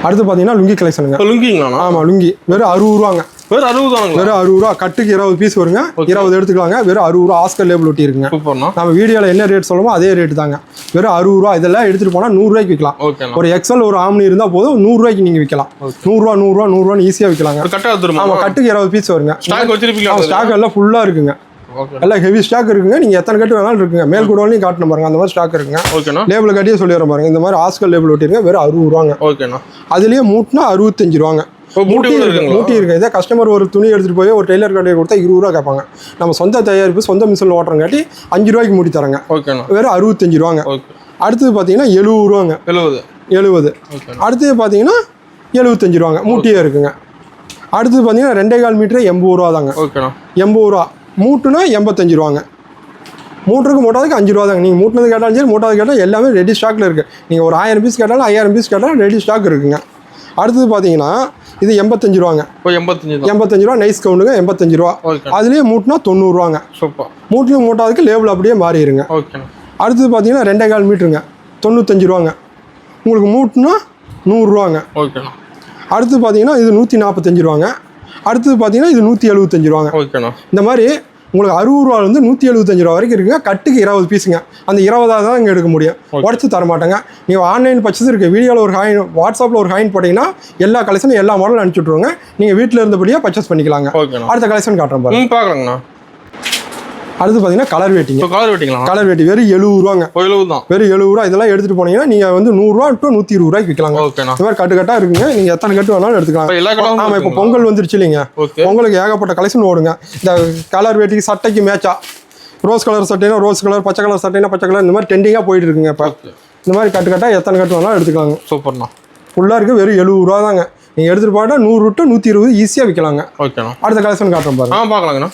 அடுத்து பார்த்தீங்கன்னா லுங்கி கலெக்ஷனுங்க. லுங்கிங்களா? ஆமாம், லுங்கி வெறும் 60 ரூபாங்க. வெறும் 60 தாங்க. வெறும் 60 ரூபா. கட்டுக்கு 20 பீஸ் வருங்க. 20 எடுத்துக்கலாங்க. வெறும் 60 ரூபா. ஆஸ்கர் லேபிள் ஒட்டி இருக்குங்க. நம்ம வீடியோவில் என்ன ரேட் சொல்லுமோ அதே ரேட்டு தாங்க. வெறும் 60 ரூபா. இதெல்லாம் எடுத்துகிட்டு போனால் 100 ரூபாய்க்கு விற்கலாம். ஒரு எக்ஸல் ஒரு ஆம்னி இருந்தால் போதும், 100 ரூபாய்க்கு நீங்கள் விற்கலாம். 100 ரூபா 100 ரூபா 100 ரூபான்னு ஈஸியாக விற்கலாங்க. ஆமாம், கட்டுக்கு 20 பீஸ் வருங்க. ஸ்டாக் எல்லாம் ஃபுல்லாக இருக்குங்க. எல்லாம் ஹெவி ஸ்டாக் இருக்குங்க. நீங்கள் எத்தனை கட்டு வேணாலும் இருக்குங்க. மேல் கூடலையும் காட்டணும் பாருங்க, அந்த மாதிரி ஸ்டாக் இருக்குங்க. லேபிள் கட்டியே சொல்லிடுற பாருங்க. இந்த மாதிரி ஆஸ்கர் லேபிள் ஒட்டிருங்க. வெறும் 60 ரூபாங்க. ஓகேண்ணா. அதுலேயே மூட்டினா 65 ரூபாங்க. மூட்டி இருக்கு. இதே கஸ்டமர் ஒரு துணி எடுத்துகிட்டு போய் ஒரு டெய்லர் கடையை கொடுத்தா 20 ரூபா கேட்பாங்க. நம்ம சொந்த தயாரிப்பு, சொந்த மிஷினில் ஓட்டுறங்காட்டி 5 ரூபாய்க்கு மூடி தராங்க. வெறும் 65 ரூபாங்க. அடுத்தது பார்த்தீங்கன்னா 70 ரூபாங்க. 70. அடுத்தது பார்த்தீங்கன்னா 75 ரூபாங்க. மூட்டியே இருக்குங்க. அடுத்தது பார்த்தீங்கன்னா 2.25 மீட்டர் 80 ரூபா தாங்க. 80 ரூபா. மூட்டுனா 85 ரூபாங்க. மூட்டுக்கு மூட்டாதுக்கு 5 ரூபா தாங்க. நீங்கள் மூட்டினது கேட்டாலும் சரி, மூட்டாவது கேட்டால் எல்லாமே ரெடி ஸ்டாக்கில் இருக்குது. நீங்கள் ஒரு 1000 பீஸ் கேட்டாலும் 5000 பீஸ் கேட்டாலும் ரெடி ஸ்டாக் இருக்குங்க. அடுத்தது பார்த்தீங்கன்னா இது 85 ரூபாங்க. 85 ரூபா நைஸ் கவுண்டுங்க. 85 ரூபா. அதுலேயே மூட்டினா 90 ரூபாங்க. மூட்டிலும் மூட்டாதுக்கு லேபிள் அப்படியே மாறிடுங்க. அடுத்தது பார்த்தீங்கன்னா 2.25 மீட்டருங்க. 95 ரூபாங்க. உங்களுக்கு மூட்டுனா 100 ரூபாங்க. அடுத்து பார்த்தீங்கன்னா இது 145 ரூபாங்க. அடுத்தது பார்த்தீங்கன்னா இது 175 ரூபாங்க. இந்த மாதிரி உங்களுக்கு 60 ரூபாலேருந்து 175 ரூபா வரைக்கும் இருக்குங்க. கட்டுக்கு 20 பீஸுங்க. அந்த 20 தான் இங்கே எடுக்க முடியும். உடச்சி தர மாட்டாங்க. நீங்கள் ஆன்லைன் பர்ச்சேஸ் இருக்குது. வீடியோவில் ஒரு ஹாயின், வாட்ஸ்அப்பில் ஒரு ஹாயின் போட்டிங்கன்னா எல்லா கலெக்ஷனும் எல்லா மாடலும் அனுப்பிச்சி விட்ருவாங்க. நீங்கள் வீட்டில் இருந்தபடியாக பர்ச்சேஸ் பண்ணிக்கலாங்க. அடுத்த கலெக்ஷன் காட்டுறோம் பாருங்க. பார்க்கலாங்கண்ணா. அடுத்து பார்த்தீங்கன்னா கலர் வெட்டிங்க. கலர் வெட்டி வெறும் 70 ரூபாங்க. வெறும் 70 ரூபா. இதெல்லாம் எடுத்துகிட்டு போனீங்கன்னா நீங்கள் வந்து 100 ரூபா டு 120 ரூபாய்க்கு விற்கலாங்க. இந்த மாதிரி கட்டு கட்டாக இருக்குங்க. நீங்கள் எத்தனை கட்டு வேணாலும் எடுத்துக்கலாம். ஆமாம், இப்போ பொங்கல் வந்துருச்சு இல்லைங்க. பொங்கலுக்கு ஏகப்பட்ட கலெக்ஷன் ஓடுங்க. இந்த கலர் வெட்டிக்கு சட்டைக்கு மேட்சா ரோஸ் கலர் சட்டைனா ரோஸ் கலர், பச்சை கலர் சட்டைனா பச்சை கலர், இந்த மாதிரி ட்ரெண்டிங்காக போயிட்டு இருக்குங்க. இப்போ இந்த மாதிரி கட்டு கட்டாக எத்தனை கட்டு வேணாலும் எடுத்துக்கலாங்க. சூப்பர்ண்ணா. ஃபுல்லாக இருக்குது. வெறும் 70 ரூபா தாங்க. நீங்கள் எடுத்துகிட்டு போயிட்டா 100 டு 120 ஈஸியாக விற்கலாங்க. அடுத்த கலெக்ஷன் காட்டுறோம் பாருங்க. பார்க்கலாங்கண்ணா.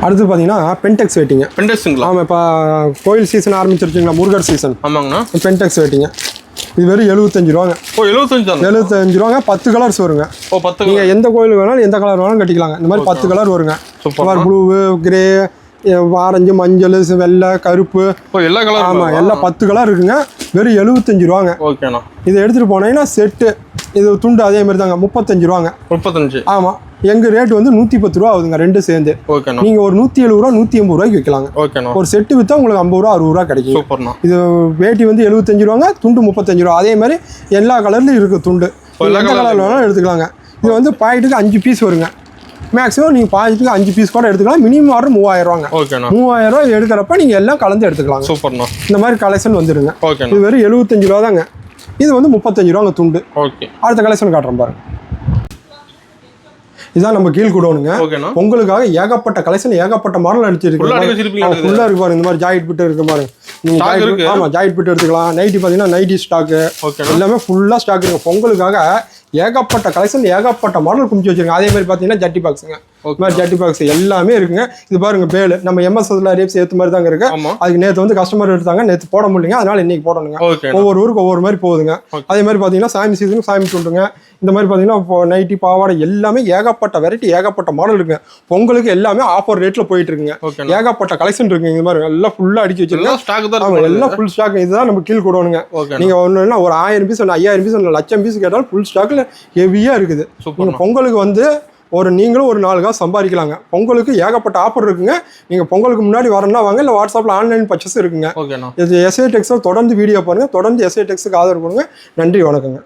அடுத்து பார்த்தீங்கன்னா பென்டெக்ஸ் வெட்டிங்க. ஆமாம், இப்போ கோயில் சீசன் ஆரம்பிச்சிருச்சுங்களா, முருகர் சீசன். ஆமாங்கண்ணா. பென்டெக்ஸ் வெட்டிங்க. இது வெறும் 75 ரூபாங்க. 75 ரூபாங்க. 10 கலர்ஸ் வருங்க. நீங்கள் எந்த கோயிலுக்கு வேணாலும் எந்த கலர் வேணாலும் கட்டிக்கலாங்க. இந்த மாதிரி 10 கலர் வருங்க. ப்ளூ, கிரே, ஆரஞ்சு, மஞ்சள், வெள்ளை, கருப்பு, எல்லா கலர். ஆமாம், எல்லாம் 10 கலர் இருக்குங்க. வெறும் 75 ரூபாங்க. இதை எடுத்துகிட்டு போனீங்கன்னா செட்டு இது துண்டு அதே மாதிரி தாங்க. 35 ரூபாங்க. 35. ஆமாம், எங்கள் ரேட் வந்து 110 ரூபா ஆகுதுங்க. ரெண்டு சேர்ந்து நீங்கள் ஒரு 170 ரூபா 180 ரூபாய்க்கு விற்கலாங்க. ஒரு செட்டு விற்றா உங்களுக்கு 50 ரூபா 60 ரூபா கிடைக்கும். இது வேட்டி வந்து 75 ரூபாங்க. துண்டு 35 ரூபா. அதே மாதிரி எல்லா கலர்லையும் இருக்குது துண்டு. எந்த கலர் வேணாலும் எடுத்துக்கலாங்க. இது வந்து பாக்கெட்டுக்கு 5 பீஸ் வருங்க. மேக்ஸிமம் நீங்கள் பாதிக்கு 5 பீஸ் கூட எடுத்துக்கலாம். மினிமம் ஆர்டர் 3000 ரூபாங்க. ஓகேண்ணா. 3000 ரூபாய் எடுக்கிறப்ப நீங்கள் எல்லாம் கலந்து எடுத்துக்கலாம். சூப்பர்ண்ணா. இந்த மாதிரி கலெக்ஷன் வந்துருங்க. ஓகேண்ணா. இது வெறும் 75 ரூபா தாங்க. இது வந்து 35 ரூபாங்க துண்டு. ஓகே. அடுத்த கலெக்ஷன் காட்டுறேன் பாருங்க. இதான் நம்ம கீழ் கூடோனுங்க. ஓகேண்ணா. உங்களுக்காக ஏகப்பட்ட கலெக்ஷன் ஏகப்பட்ட மாடல் அடிச்சிருக்கோம். ஃபுல்லா இருக்கு பாருங்க. இந்த மாதிரி ஜாயிட் பிட் இருக்கு பாருங்க. நீங்க ஆமா ஜாயிட் பிட் எடுத்துக்கலாம். நைட்டி பாத்தீங்கன்னா நைட்டி ஸ்டாக் எல்லாமே ஃபுல்லா ஸ்டாக் இருக்கு. பொங்கலுக்காக ஏகப்பட்ட கலெக்ஷன் ஏகப்பட்ட மாடல் குமிச்சு வச்சிருக்கோம். அதே மாதிரி பாத்தீங்கன்னா ஜட்டி பாக்ஸுங்க. இந்த மாதிரி ஜட்டி பாக்ஸ் எல்லாமே இருக்குங்க. இது பாருங்க பேல் நம்ம எம்எஸ்ல ரேப்ஸ் ஏத்த மாதிரி தாங்க இருக்கு. அதுக்கு நேற்று வந்து கஸ்டமர் எடுத்தாங்க, நேற்று போட முடியல, அதனால இன்னைக்கு போடணுங்க. ஒவ்வொரு ஊருக்கு ஒவ்வொரு மாதிரி போகுதுங்க. அதே மாதிரி பாத்தீங்கன்னா சாமி சீசனுக்கு சாமி சொல்லுங்க. இந்த மாதிரி பாத்தீங்கன்னா நைட்டி பாவாடை எல்லாமே ஏகப்பட்ட வெரைட்டி ஏகப்பட்ட மாடல் இருக்குங்க. பொங்கலுக்கு எல்லாமே ஆஃபர் ரேட்ல போயிட்டு இருக்குங்க. ஏகப்பட்ட கலெக்ஷன் இருக்குங்க. இந்த மாதிரி எல்லாம் ஃபுல்லா அடிச்சு வச்சிருக்கோம். எல்லாம் ஃபுல் ஸ்டாக். இதுதான் நம்ம கீழ் கூடணுங்க. நீங்க ஒண்ணு ஒரு 1000 பீஸ் 5000 பீஸ் 1,00,000 பீஸ் கேட்டாலும் ஃபுல் ஸ்டாக்ல ஹெவியா இருக்குது. நீங்க பொங்கலுக்கு வந்து நீங்களும் ஒரு 4 காசு சம்பாதிக்கலாங்க. பொங்கலுக்கு ஏகப்பட்ட ஆஃபர் இருக்குங்க. நீங்க பொங்கலுக்கு முன்னாடி வரணும்னா வாங்க, இல்லை வாட்ஸ்அப்ல ஆன்லைன் பர்ச்சேஸ் இருக்குங்க. எஸ்ஏ டெக்ஸ் தொடர்ந்து வீடியோ பாருங்க. தொடர்ந்து எஸ்ஏ டெக்ஸுக்கு ஆதரவு பண்ணுங்க. நன்றி, வணக்கங்க.